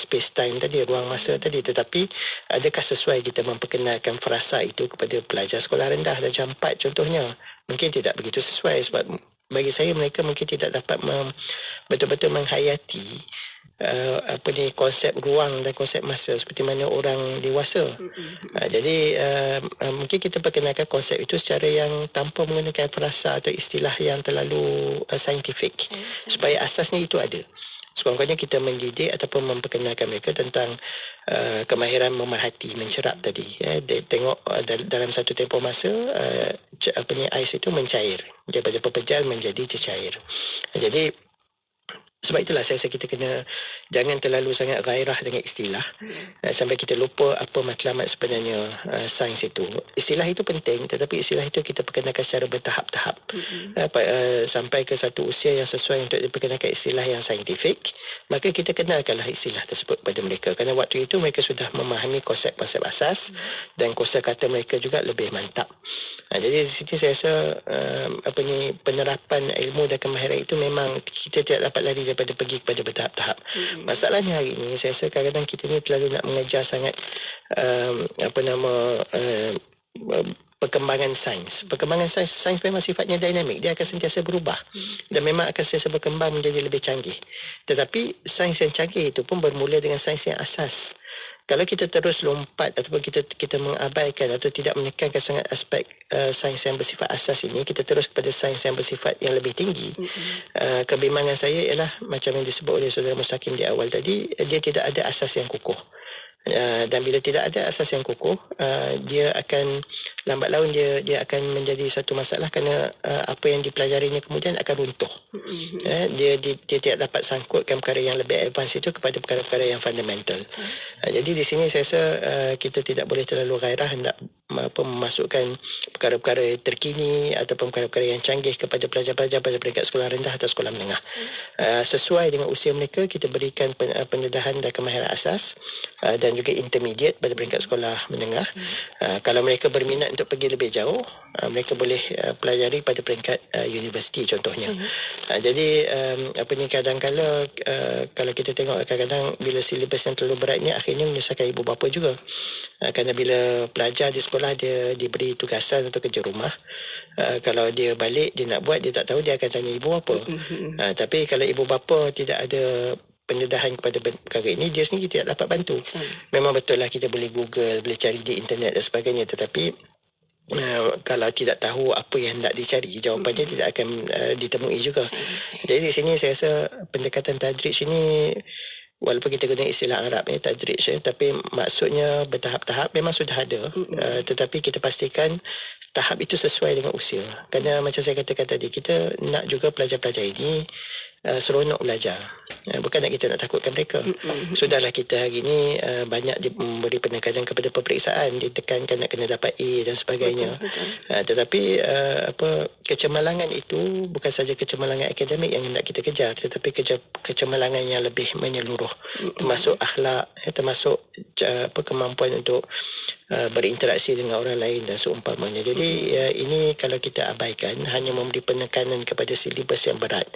space time tadi, ruang masa tadi. Tetapi adakah sesuai kita memperkenalkan frasa itu kepada pelajar sekolah rendah darjah 4 contohnya? Mungkin tidak begitu sesuai, sebab bagi saya mereka mungkin tidak dapat betul-betul menghayati konsep ruang dan konsep masa seperti mana orang dewasa. Jadi mungkin kita perkenalkan konsep itu secara yang tanpa menggunakan frasa atau istilah yang terlalu saintifik, supaya asasnya itu ada. Sekurang-kurangnya kita mendidik ataupun memperkenalkan mereka tentang kemahiran memerhati, mencerap tadi. Tengok dalam satu tempoh masa ais itu mencair daripada pepejal menjadi cecair. Jadi sebab itulah saya rasa kita kena jangan terlalu sangat gairah dengan istilah sampai kita lupa apa matlamat sebenarnya sains itu. Istilah itu penting, tetapi istilah itu kita perkenalkan secara bertahap-tahap sampai ke satu usia yang sesuai untuk diperkenalkan istilah yang saintifik. Maka kita kenalkanlah istilah tersebut kepada mereka, kerana waktu itu mereka sudah memahami konsep-konsep asas dan kosakata mereka juga lebih mantap. Jadi di sini saya rasa penerapan ilmu dan kemahiran itu memang kita tidak dapat lari daripada pergi kepada bertahap-tahap. Masalahnya hari ini saya rasa kadang-kadang kita ni terlalu nak mengejar sangat perkembangan sains. Perkembangan sains memang sifatnya dinamik, dia akan sentiasa berubah dan memang akan sentiasa berkembang menjadi lebih canggih. Tetapi sains yang canggih itu pun bermula dengan sains yang asas. Kalau kita terus lompat ataupun kita mengabaikan atau tidak menekankan sangat aspek sains yang bersifat asas ini, kita terus kepada sains yang bersifat yang lebih tinggi. Kebimbangan saya ialah macam yang disebut oleh saudara Mustaqim di awal tadi, dia tidak ada asas yang kukuh. Dan bila tidak ada asas yang kukuh, dia akan lambat laun dia akan menjadi satu masalah, kerana apa yang dipelajarinya kemudian akan runtuh. Dia tidak dapat sangkutkan perkara yang lebih advance itu kepada perkara-perkara yang fundamental. Jadi di sini saya rasa kita tidak boleh terlalu gairah hendak memasukkan perkara-perkara terkini ataupun perkara-perkara yang canggih kepada pelajar-pelajar pada peringkat sekolah rendah atau sekolah menengah. Sesuai dengan usia mereka, kita berikan pendedahan dan kemahiran asas dan juga intermediate pada peringkat sekolah menengah. Kalau mereka berminat untuk pergi lebih jauh, mereka boleh pelajari pada peringkat universiti contohnya. Jadi kadang-kala kalau kita tengok kadang-kadang bila silibus yang terlalu berat ni akhirnya menyusahkan ibu bapa juga. Kerana bila pelajar di sekolah dia diberi tugasan atau kerja rumah, kalau dia balik dia nak buat, dia tak tahu, dia akan tanya ibu bapa. Tapi kalau ibu bapa tidak ada pendedahan kepada perkara ini, dia sendiri tidak dapat bantu. Memang betul lah kita boleh Google, boleh cari di internet dan sebagainya, tetapi kalau tidak tahu apa yang hendak dicari, jawapannya tidak akan ditemui juga. Jadi di sini saya rasa pendekatan tadrij ini, walaupun kita guna istilah Arab tadrij, tapi maksudnya bertahap-tahap memang sudah ada, tetapi kita pastikan tahap itu sesuai dengan usia. Kerana macam saya katakan tadi, kita nak juga pelajar-pelajar ini seronok belajar. Bukan nak kita nak takutkan mereka. Sudahlah kita hari ini banyak memberi penekanan kepada peperiksaan, ditekankan nak kena dapat A dan sebagainya. Tetapi kecemalangan itu bukan saja kecemalangan akademik yang hendak kita kejar, tetapi kecemalangan yang lebih menyeluruh, termasuk akhlak, termasuk kemampuan untuk berinteraksi dengan orang lain dan seumpamanya. Jadi ini kalau kita abaikan, hanya memberi penekanan kepada silibus yang berat,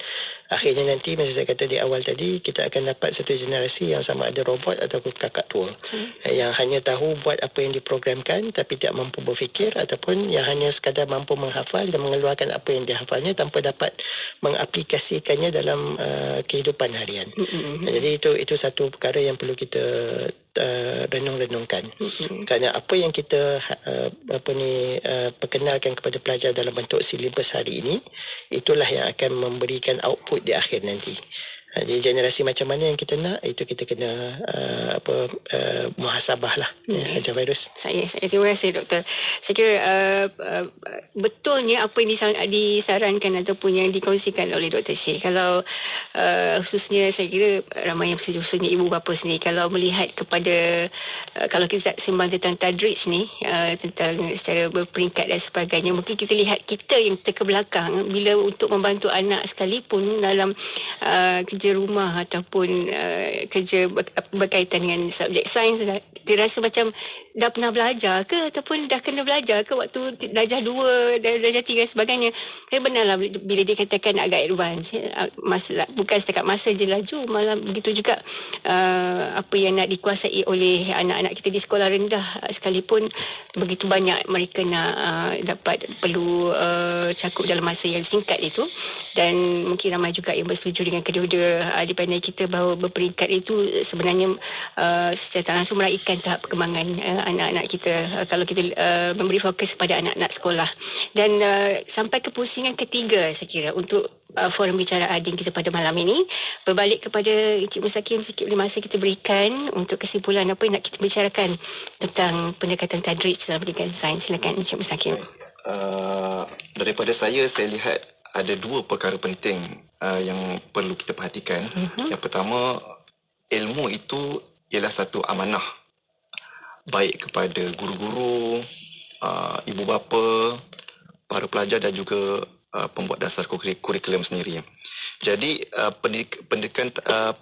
akhirnya nanti macam saya kata di awal tadi, kita akan dapat satu generasi yang sama ada robot ataupun kakak tua, yang hanya tahu buat apa yang diprogramkan tapi tidak mampu berfikir, ataupun yang hanya sekadar mampu menghafal dan mengeluarkan apa yang dihafalnya tanpa dapat mengaplikasikannya dalam kehidupan harian. Jadi itu satu perkara yang perlu kita renung-renungkan. Kerana apa yang kita perkenalkan kepada pelajar dalam bentuk silibus hari ini, itulah yang akan memberikan output di akhir nanti. Jadi generasi macam mana yang kita nak, itu kita kena muhasabah lah. Hajar Fairuz. Saya terima kasih doktor. Saya kira betulnya apa yang disarankan ataupun yang dikongsikan oleh Dr. Syekh. Kalau khususnya saya kira ramai yang bersetuju, khususnya ibu bapa sendiri, kalau melihat kepada kalau kita sembang tentang tadrij ni, tentang secara berperingkat dan sebagainya, mungkin kita lihat kita yang terkebelakang bila untuk membantu anak sekalipun dalam kerja rumah ataupun kerja berkaitan dengan subjek sains, dia rasa macam dah pernah belajar ke ataupun dah kena belajar ke waktu darjah 2, darjah 3 dan sebagainya. Tapi benarlah bila dia katakan agak advance, masalah bukan setakat masa je laju, malah begitu juga apa yang nak dikuasai oleh anak-anak kita di sekolah rendah sekalipun begitu banyak mereka nak dapat perlu cakup dalam masa yang singkat itu. Dan mungkin ramai juga yang bersetuju dengan kedua-dua ahli-pandai kita bahawa berperingkat itu sebenarnya secara tak langsung meraihkan tahap perkembangan anak-anak kita kalau kita memberi fokus kepada anak-anak sekolah. Dan sampai ke pusingan ketiga saya kira untuk forum bicara adin kita pada malam ini, berbalik kepada Encik Mustakim sikit oleh masa kita berikan untuk kesimpulan apa yang nak kita bicarakan tentang pendekatan tadrij dalam pendidikan sains. Silakan Encik Mustakim. Daripada saya lihat ada dua perkara penting yang perlu kita perhatikan. Yang pertama, ilmu itu ialah satu amanah baik kepada guru-guru, ibu bapa, para pelajar dan juga pembuat dasar kurikulum sendiri. Jadi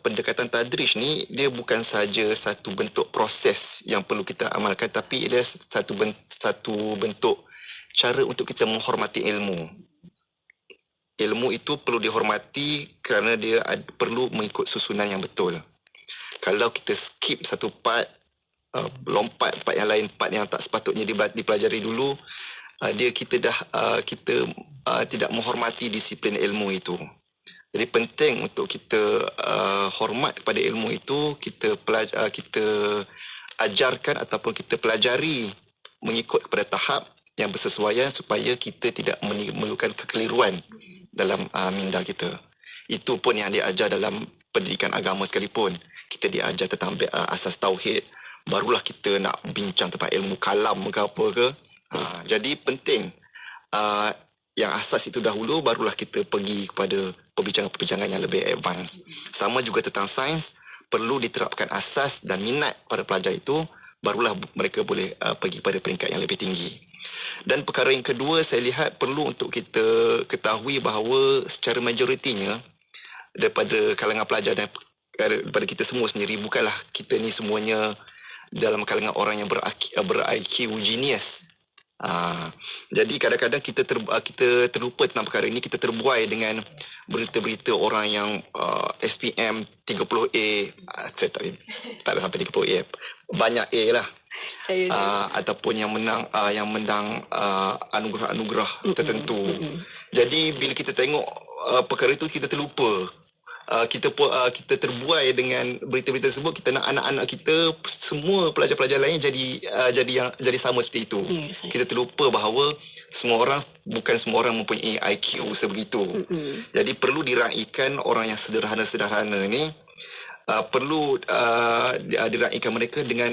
pendekatan tadrij ni dia bukan saja satu bentuk proses yang perlu kita amalkan, tapi ia satu bentuk cara untuk kita menghormati ilmu. Ilmu itu perlu dihormati kerana dia perlu mengikut susunan yang betul. Kalau kita skip satu part, lompat part yang lain, part yang tak sepatutnya dipelajari dulu, kita tidak menghormati disiplin ilmu itu. Jadi penting untuk kita hormat kepada ilmu itu, kita ajarkan ataupun kita pelajari mengikut kepada tahap yang bersesuaian supaya kita tidak menimbulkan kekeliruan dalam minda kita. Itu pun yang diajar dalam pendidikan agama sekalipun. Kita diajar tentang asas tauhid, barulah kita nak bincang tentang ilmu kalam ke apa ke. Jadi penting yang asas itu dahulu, barulah kita pergi kepada perbincangan yang lebih advance. Sama juga tentang sains, perlu diterapkan asas dan minat pada pelajar itu, barulah mereka boleh pergi pada peringkat yang lebih tinggi. Dan perkara yang kedua, saya lihat perlu untuk kita ketahui bahawa secara majoritinya daripada kalangan pelajar dan daripada kita semua sendiri, bukanlah kita ni semuanya dalam kalangan orang yang ber-IQ genius. Jadi kadang-kadang kita terlupa tentang perkara ini. Kita terbuai dengan berita-berita orang yang SPM 30A, saya tak ada sampai 30A, banyak A lah. Ataupun yang menang anugerah-anugerah tertentu. Jadi bila kita tengok perkara itu, kita terlupa. Kita terbuai dengan berita-berita tersebut. Kita nak anak-anak kita, semua pelajar-pelajar lain jadi sama seperti itu. Kita terlupa bahawa bukan semua orang mempunyai IQ sebegitu. Jadi perlu diraihkan orang yang sederhana-sederhana ni, perlu diraihkan mereka dengan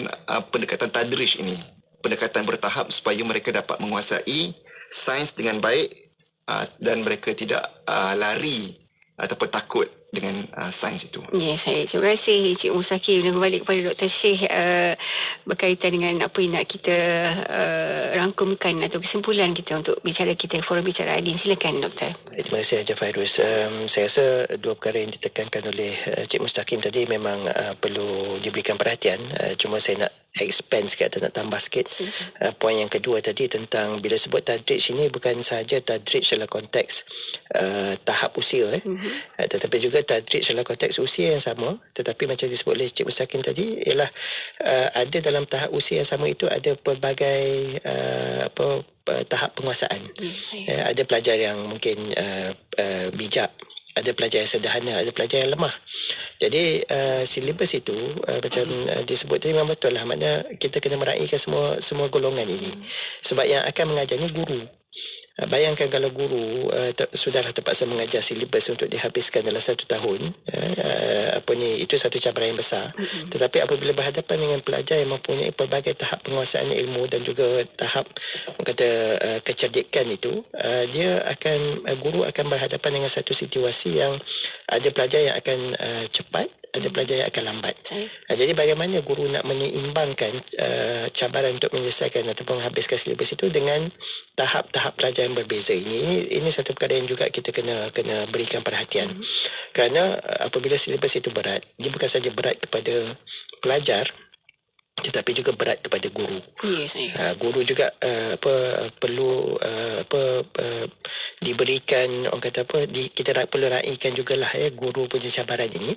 pendekatan tadrij ini, pendekatan bertahap supaya mereka dapat menguasai sains dengan baik dan mereka tidak lari ataupun takut dengan sains itu. Ya, saya terima kasih Encik Mustakim. Dan kembali kepada Dr. Syekh berkaitan dengan apa yang nak kita rangkumkan atau kesimpulan kita untuk bicara kita forum bicara adin. Silakan Doktor. Terima kasih Haji Fairuz. Saya rasa dua perkara yang ditekankan oleh Encik Mustakim tadi memang perlu diberikan perhatian. Cuma saya nak expand sikit atau nak tambah sikit. Poin yang kedua tadi tentang bila sebut tadrij ini bukan sahaja tadrij dalam konteks tahap usia tetapi juga tadrij dalam konteks usia yang sama, tetapi macam disebut oleh Cik Mustakim tadi ialah ada dalam tahap usia yang sama itu ada pelbagai tahap penguasaan. Ada pelajar yang mungkin bijak, ada pelajar yang sederhana, ada pelajar yang lemah. Jadi silibus itu macam disebut tadi memang betul lah, maknanya kita kena meraihkan semua golongan ini. Sebab yang akan mengajar ni guru. Bayangkan kalau guru sudahlah terpaksa mengajar silibus untuk dihabiskan dalam 1 tahun, itu satu cabaran yang besar. Tetapi apabila berhadapan dengan pelajar yang mempunyai pelbagai tahap penguasaan ilmu dan juga tahap kecerdikan itu, guru akan berhadapan dengan satu situasi yang ada pelajar yang akan cepat, ada pelajar yang akan lambat. Jadi bagaimana guru nak menyeimbangkan cabaran untuk menyelesaikan ataupun menghabiskan silibus itu dengan tahap-tahap pelajar yang berbeza ini satu perkara yang juga kita kena berikan perhatian. Kerana apabila silibus itu berat, dia bukan saja berat kepada pelajar, tetapi tetapi juga berat kepada guru. Ya, saya. Guru juga perlu diberikan, orang kata kita perlu raikan jugalah guru punya cabaran ini,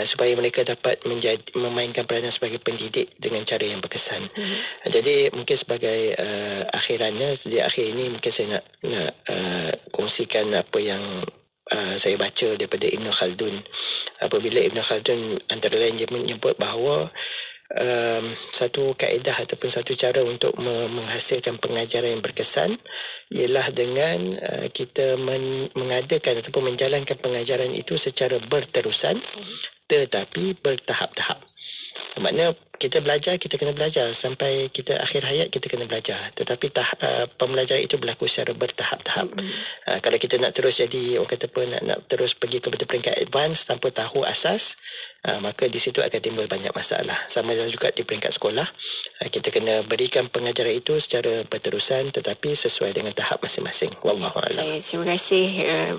supaya mereka dapat memainkan peranan sebagai pendidik dengan cara yang berkesan. Jadi mungkin sebagai akhirannya, di akhir ini mungkin saya nak kongsikan apa yang saya baca daripada Ibn Khaldun. Apabila Ibn Khaldun antara lain dia menyebut bahawa satu kaedah ataupun satu cara untuk menghasilkan pengajaran yang berkesan ialah dengan kita mengadakan ataupun menjalankan pengajaran itu secara berterusan tetapi bertahap-tahap. Maknanya kita belajar, kita kena belajar sampai kita akhir hayat, kita kena belajar, tetapi pembelajaran itu berlaku secara bertahap-tahap. Kalau kita nak terus jadi, orang kata nak terus pergi kepada peringkat advance tanpa tahu asas, maka di situ akan timbul banyak masalah. Sama juga di peringkat sekolah, kita kena berikan pengajaran itu secara berterusan tetapi sesuai dengan tahap masing-masing. Wallahualam. Saya terima kasih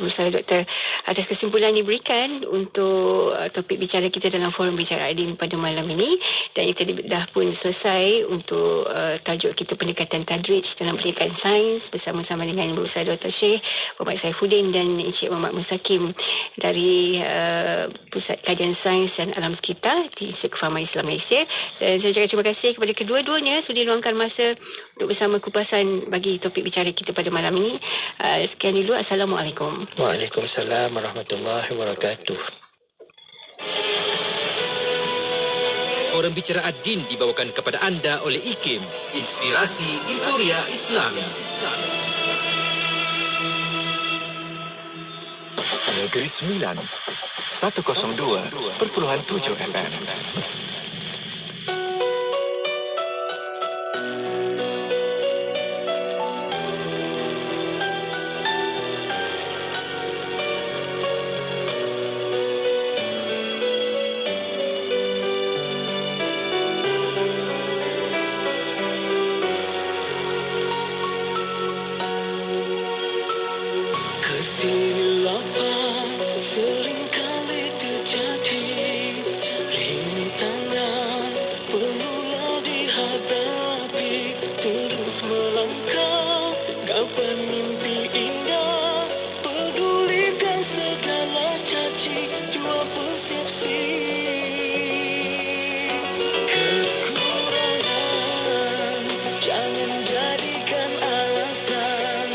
Bersama Doktor atas kesimpulan diberikan untuk topik bicara kita dalam forum bicara adin pada malam ini. Dan kita dah pun selesai untuk tajuk kita pendekatan tadrij dalam pendidikan sains bersama-sama dengan Berusaha Dr. Syekh Muhammad Saifuddin dan Encik Muhammad Musakim dari Pusat Kajian Sains dan Alam Sekitar di Institut Kefahaman Islam Malaysia. Dan saya ucapkan terima kasih kepada kedua-duanya sudi luangkan masa untuk bersama kupasan bagi topik bicara kita pada malam ini. Sekian dulu. Assalamualaikum. Waalaikumsalam warahmatullahi wabarakatuh. Forum Bicara Ad-Din dibawakan kepada anda oleh IKIM, Inspirasi Inforia Islam. Negeri Sembilan 102.7 FM. Kesilapan seringkali terjadi, rintangan perlulah dihadapi, terus melangkah kapan mimpi indah, pedulikan segala caci jua persepsi. Kekurangan jangan jadikan alasan,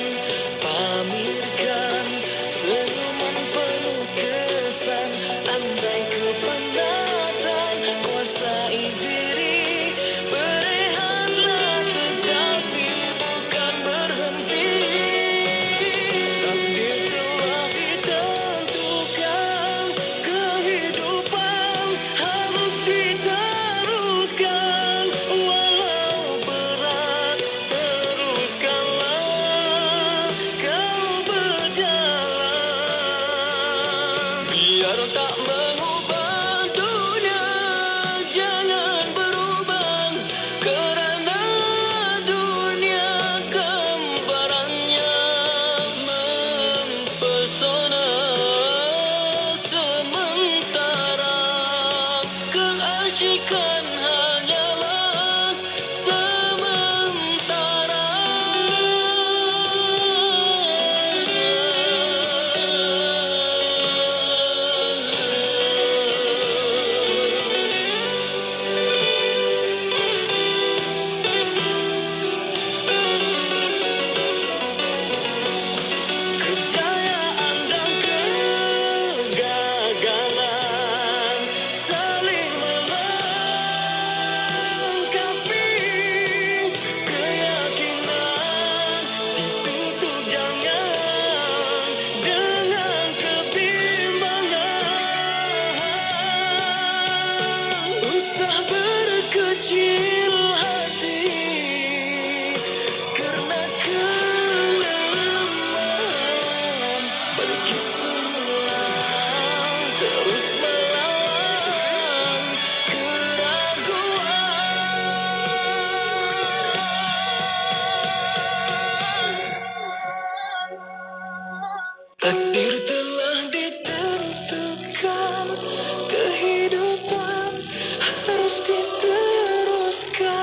pamerkan senyuman penuh kesan, andai kepenatan kuasai diri, berehatlah tetapi bukan berhenti. Takdir telah ditentukan, kehidupan harus diteruskan, walau berat teruskanlah kau berjalan. Biar tak mengubah dunia, jangan berubah, kerana dunia gambarannya mempesona sementara, keasyikan hanyalah sementara. Kejayaan dan kegagalan saling melengkapi, keyakinan ditutup jangan dengan kebimbangan. Usah berkecil hati kerana kelemahan, bangkit semula terus melawan keraguan. Takdir telah ditentukan, kehidupan harus diteruskan,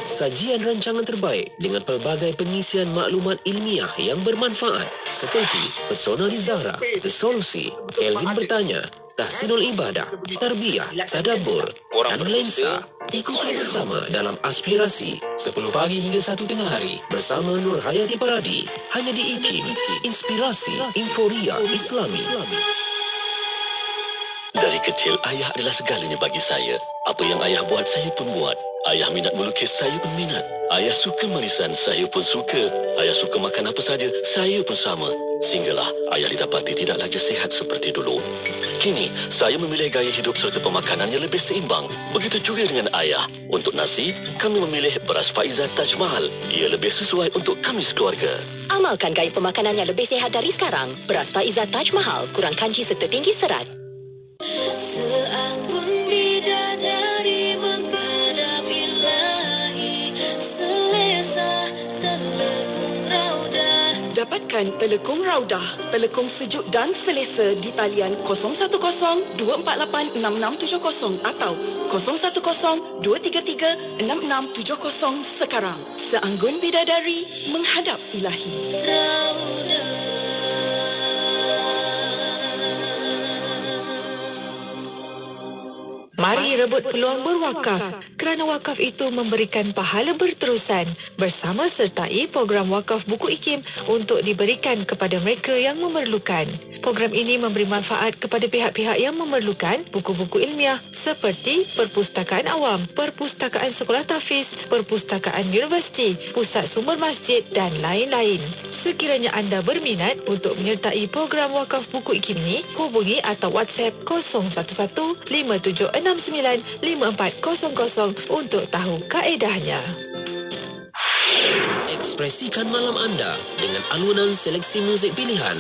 sajian rancangan terbaik dengan pelbagai pengisian maklumat ilmiah yang bermanfaat seperti Pesona di Zahra, Resolusi, Kelvin Bertanya, Tahsinul Ibadah, Tarbiyah, Tadabbur dan Lensa. Ikuti bersama dalam Aspirasi 10 pagi hingga 1 tengah hari bersama Nur Hayati Paradi hanya di IKIM, Inspirasi Inforia Islami. Dari kecil, ayah adalah segalanya bagi saya. Apa yang ayah buat, saya pun buat. Ayah minat melukis, saya pun minat. Ayah suka marisan, saya pun suka. Ayah suka makan apa saja, saya pun sama. Sehinggalah ayah didapati tidak lagi sihat seperti dulu. Kini, saya memilih gaya hidup serta pemakanan yang lebih seimbang. Begitu juga dengan ayah. Untuk nasi, kami memilih beras Faizah Taj Mahal. Ia lebih sesuai untuk kami sekeluarga. Amalkan gaya pemakanan yang lebih sihat dari sekarang. Beras Faizah Taj Mahal, kurang kanji serta tinggi serat. Seanggun bidadari menghadap ilahi, selesa telekung raudah. Dapatkan telekung raudah, telekung sejuk dan selesa di talian 010-248-6670 atau 010-233-6670 sekarang. Seanggun bidadari menghadap ilahi. Raudah. Mari rebut peluang berwakaf kerana wakaf itu memberikan pahala berterusan. Bersama sertai program wakaf buku IKIM untuk diberikan kepada mereka yang memerlukan. Program ini memberi manfaat kepada pihak-pihak yang memerlukan buku-buku ilmiah seperti perpustakaan awam, perpustakaan sekolah tahfiz, perpustakaan universiti, pusat sumber masjid dan lain-lain. Sekiranya anda berminat untuk menyertai program wakaf buku IKIM ini, hubungi atau WhatsApp 011-5769-5400 untuk tahu kaedahnya. Ekspresikan malam anda dengan alunan seleksi muzik pilihan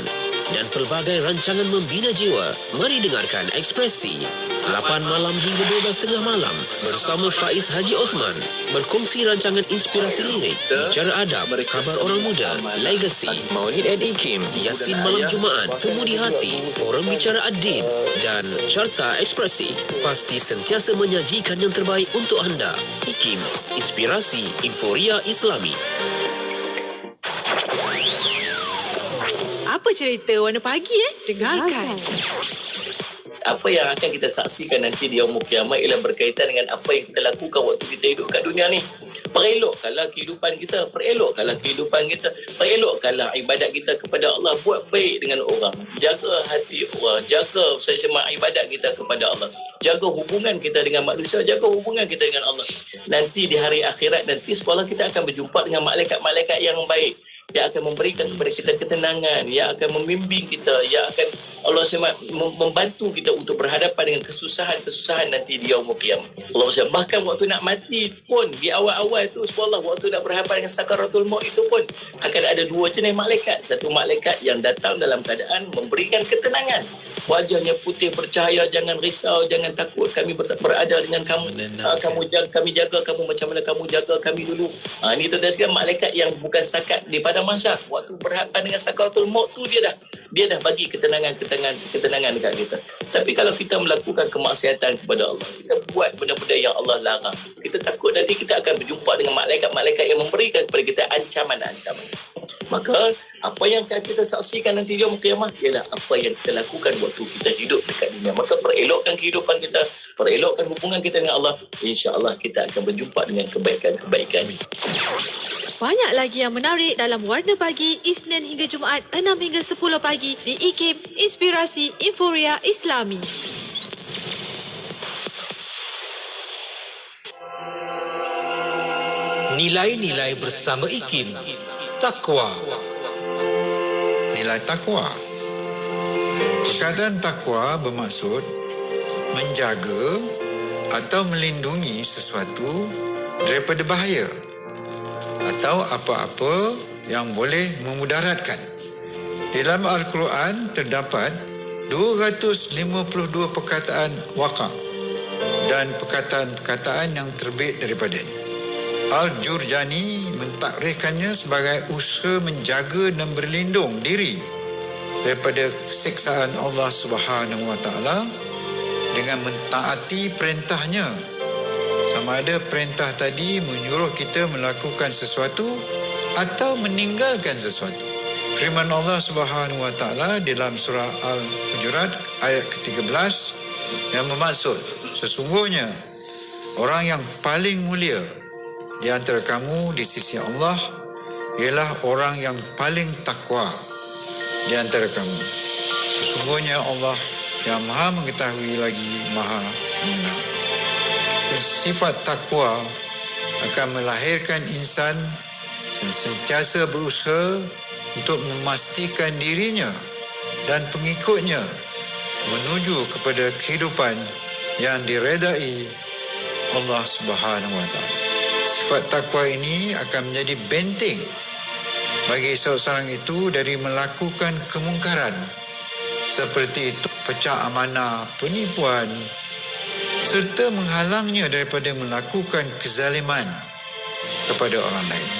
dan pelbagai rancangan membina jiwa. Mari dengarkan Ekspresi 8 malam hingga 12 tengah malam bersama Faiz Haji Osman. Berkongsi rancangan inspirasi lirik, bicara adab, kabar orang muda, legasi, Maulid and IKIM, Yasin malam Jumaat, Kemudi Hati, Forum Bicara Ad-Din dan Carta Ekspresi. Pasti sentiasa menyajikan yang terbaik untuk anda. IKIM, Inspirasi Inforia Islami. Apa cerita warna pagi Dengarkan. Apa yang akan kita saksikan nanti di Yaumul Qiyamah ialah berkaitan dengan apa yang kita lakukan waktu kita hidup kat dunia ni. Perelokkanlah kehidupan kita, perelokkanlah kehidupan kita, perelokkanlah ibadat kita kepada Allah. Buat baik dengan orang, jaga hati orang, jaga sesama ibadat kita kepada Allah, jaga hubungan kita dengan manusia, jaga hubungan kita dengan Allah. Nanti di hari akhirat nanti sekolah kita akan berjumpa dengan malaikat-malaikat yang baik, yang akan memberikan kepada kita ketenangan, yang akan membimbing kita, yang akan Allah SWT membantu kita untuk berhadapan dengan kesusahan-kesusahan nanti di Yaumul Qiyamah. Allah SWT bahkan waktu nak mati pun di awal-awal tu, subhanallah, waktu nak berhadapan dengan sakaratul maut itu pun akan ada dua jenis malaikat. Satu malaikat yang datang dalam keadaan memberikan ketenangan, wajahnya putih bercahaya, jangan risau, jangan takut, kami berada dengan kamu, kami jaga kamu macam mana kamu jaga kami dulu. Ini tu sekalian malaikat yang bukan sakat di pada masa waktu berhadapan dengan sakaratul maut tu, dia dah bagi ketenangan dekat kita. Tapi kalau kita melakukan kemaksiatan kepada Allah, kita buat benda-benda yang Allah larang, kita takut nanti kita akan berjumpa dengan malaikat-malaikat yang memberikan kepada kita ancaman-ancaman. Maka apa yang akan kita saksikan nanti di Yaumul Qiyamah ialah apa yang kita lakukan waktu kita hidup dekat dunia. Maka perelokkan kehidupan kita, perelokkan hubungan kita dengan Allah, insya-Allah kita akan berjumpa dengan kebaikan-kebaikan. Banyak lagi yang menarik dalam Warna Pagi, Isnin hingga Jumaat 6 hingga 10 pagi di IKIM, Inspirasi Inforia Islami. Nilai-nilai bersama IKIM. Takwa. Nilai takwa. Perkataan takwa bermaksud menjaga atau melindungi sesuatu daripada bahaya atau apa-apa yang boleh memudaratkan. Dalam Al-Quran terdapat 252 perkataan waqa' dan perkataan-perkataan yang terbit daripadanya. Al-Jurjani mentakrifkannya sebagai usaha menjaga dan berlindung diri daripada siksaan Allah Subhanahu Wa Taala dengan mentaati perintahnya sama ada perintah tadi menyuruh kita melakukan sesuatu atau meninggalkan sesuatu. Firman Allah Subhanahu wa taala dalam surah Al-Hujurat ayat ke-13 yang bermaksud, sesungguhnya orang yang paling mulia di antara kamu di sisi Allah ialah orang yang paling takwa di antara kamu. Sesungguhnya Allah yang maha mengetahui lagi maha mengenal. Sifat takwa akan melahirkan insan yang sentiasa berusaha untuk memastikan dirinya dan pengikutnya menuju kepada kehidupan yang diredai Allah Subhanahu wa taala. Sifat takwa ini akan menjadi benteng bagi seorang itu dari melakukan kemungkaran seperti itu pecah amanah, penipuan serta menghalangnya daripada melakukan kezaliman kepada orang lain.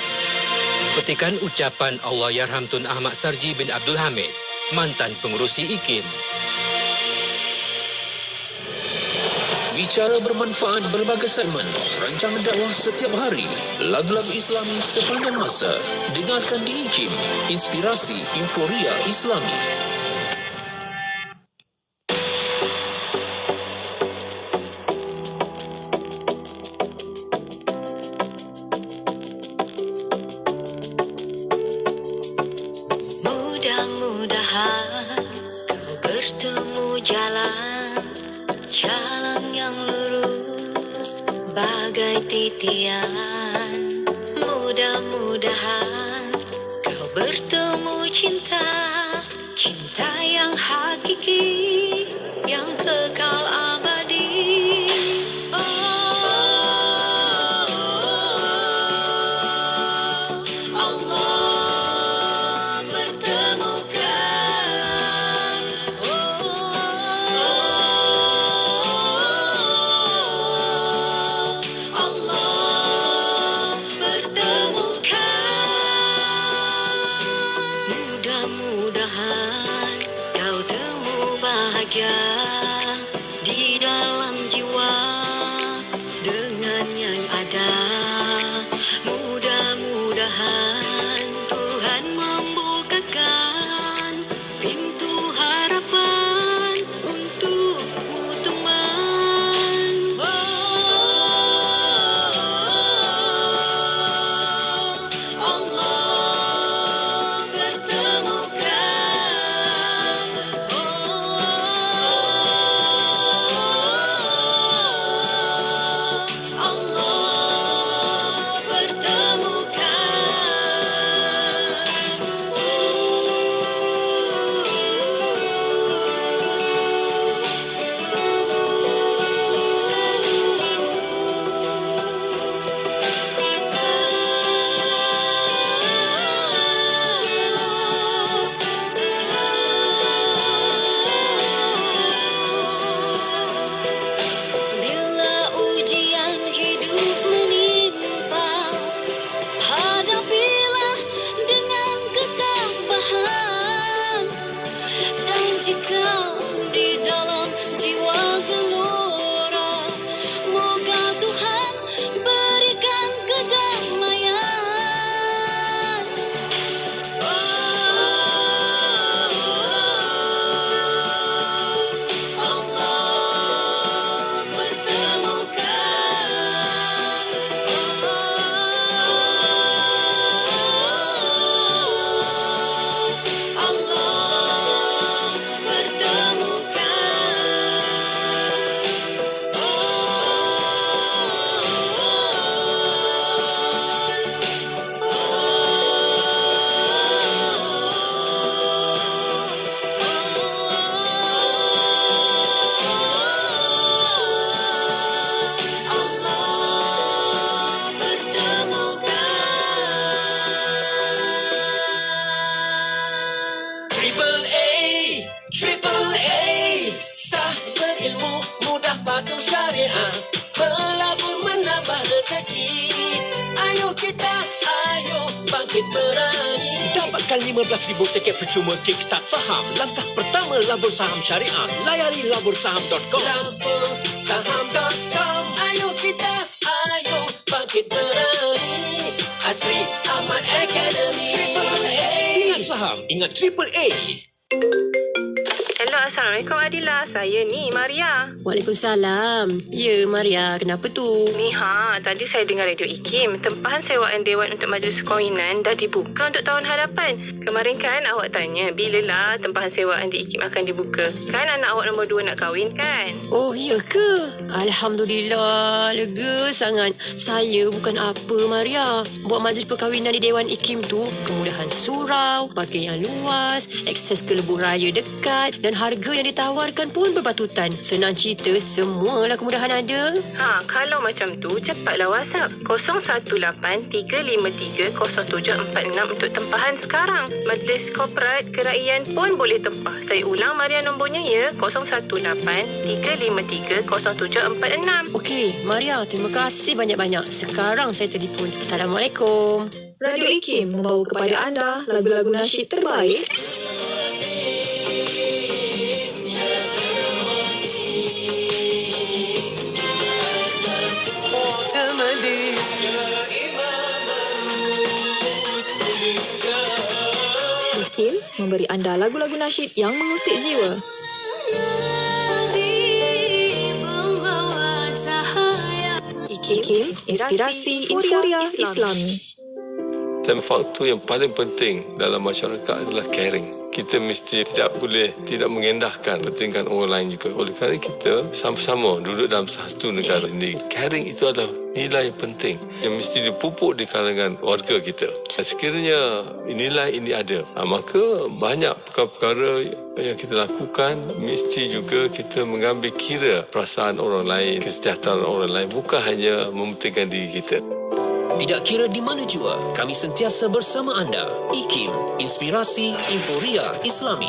Petikan ucapan Allahyarham Tun Ahmad Sarji bin Abdul Hamid, mantan pengerusi IKIM. Bicara bermanfaat berbagai segmen, rancangan dakwah setiap hari, lagu-lagu Islami sepanjang masa. Dengarkan di IKIM, Inspirasi Inforia Islami. Mudah-mudahan kau bertemu jalan yang lurus bagai titian. Mudah-mudahan kau bertemu cinta yang hakiki, yang kekal abadi. Di dalam jiwa dengan yang ada, mudah-mudahan Tuhan membukakan pintu harapan untukmu teman. Allah bertemukan. Jika di dalam jiwa gelora, moga Tuhan berikan kedamaian. Allah bertemukan. Sah berilmu, mudah patuh syariah, melabur menambah rezeki. Ayo bangkit berani. Dapatkan 15,000 tiket percuma Kickstart Faham. Langkah pertama, labur saham syariah. Layari labursaham.com. Labursaham.com. Ayo kita bangkit berani. Asri Ahmad Academy. Ingat saham, ingat Triple A. Hello, Assalamualaikum Adila. Saya ni Maria. Waalaikumsalam. Ya, Maria. Kenapa tu? Ni tadi saya dengar Radio IKIM. Tempahan sewaan Dewan untuk Majlis Perkahwinan dah dibuka untuk tahun hadapan. Kemarin kan awak tanya bilalah tempahan sewaan di IKIM akan dibuka. Kan anak awak nombor 2 nak kahwin kan? Oh, ya ke? Alhamdulillah. Lega sangat. Saya bukan apa, Maria. Buat majlis perkahwinan di Dewan IKIM tu, kemudahan surau, pakaian luas, akses ke lebuh raya dekat dan harga yang ditawarkan pun berbatutan. Senang cerita, semualah kemudahan ada. Kalau macam tu, cepatlah WhatsApp 0183530746 untuk tempahan sekarang. Majlis korporat keraian pun boleh tempah. Saya ulang Maria nombornya ya, 0183530746. Okey, Maria, terima kasih banyak-banyak. Sekarang saya telefon. Assalamualaikum. Radio IKIM membawa kepada anda lagu-lagu nasyid terbaik. IKIM memberi anda lagu-lagu nasyid yang mengusik jiwa. IKIM, inspirasi euforia Islami. Dan faktor yang paling penting dalam masyarakat adalah caring. Kita mesti tidak mengendahkan kepentingan orang lain juga. Oleh kerana kita sama-sama duduk dalam satu negara ini. Caring itu adalah nilai penting yang mesti dipupuk di kalangan warga kita. Sekiranya nilai ini ada, maka banyak perkara-perkara yang kita lakukan mesti juga kita mengambil kira perasaan orang lain, kesejahteraan orang lain, bukan hanya mementingkan diri kita. Tidak kira di mana jua, kami sentiasa bersama anda. IKIM, inspirasi euforia Islami.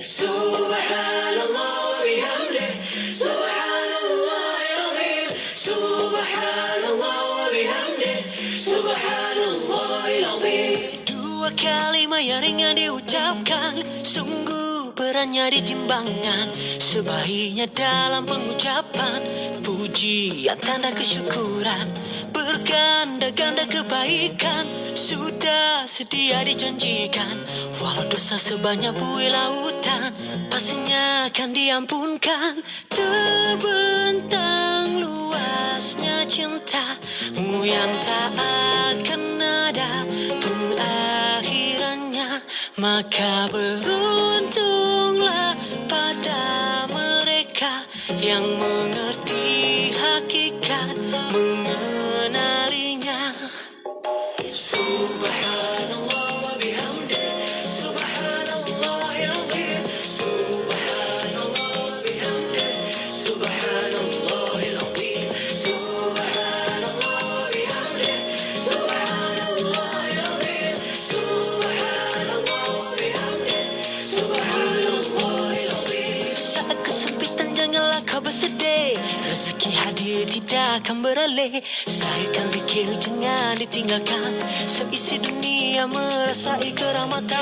Subhanallah bihamdih, subhanallahil azim, subhanallah bihamdih, subhanallahil azim. Dua kalimat yang ringan diucapkan, sungguh beratnya ditimbangkan. Sebaiknya dalam pengucapan, pujian tanda kesyukuran, berganda-ganda kebaikan sudah sedia dijanjikan. Walau dosa sebanyak buih lautan, pastinya akan diampunkan. Terbentang luasnya cintamu yang tak akan ada pengakhirannya. Maka beruntunglah pada mereka yang mengerti hakikat, mengenalinya. Subhanallah wa bihamdih, subhanallahil azim, subhanallah wa bihamdih, subhanallahil azim, subhanallah wa bihamdih, subhanallahil azim, subhanallah wa bihamdih, subhanallahil azim. Saat kesempitan janganlah kau bersedih, rezeki hadir tidak akan beralih. Sahirkan zikir jangan ditinggalkan, seisi dunia merasai kerahmatan.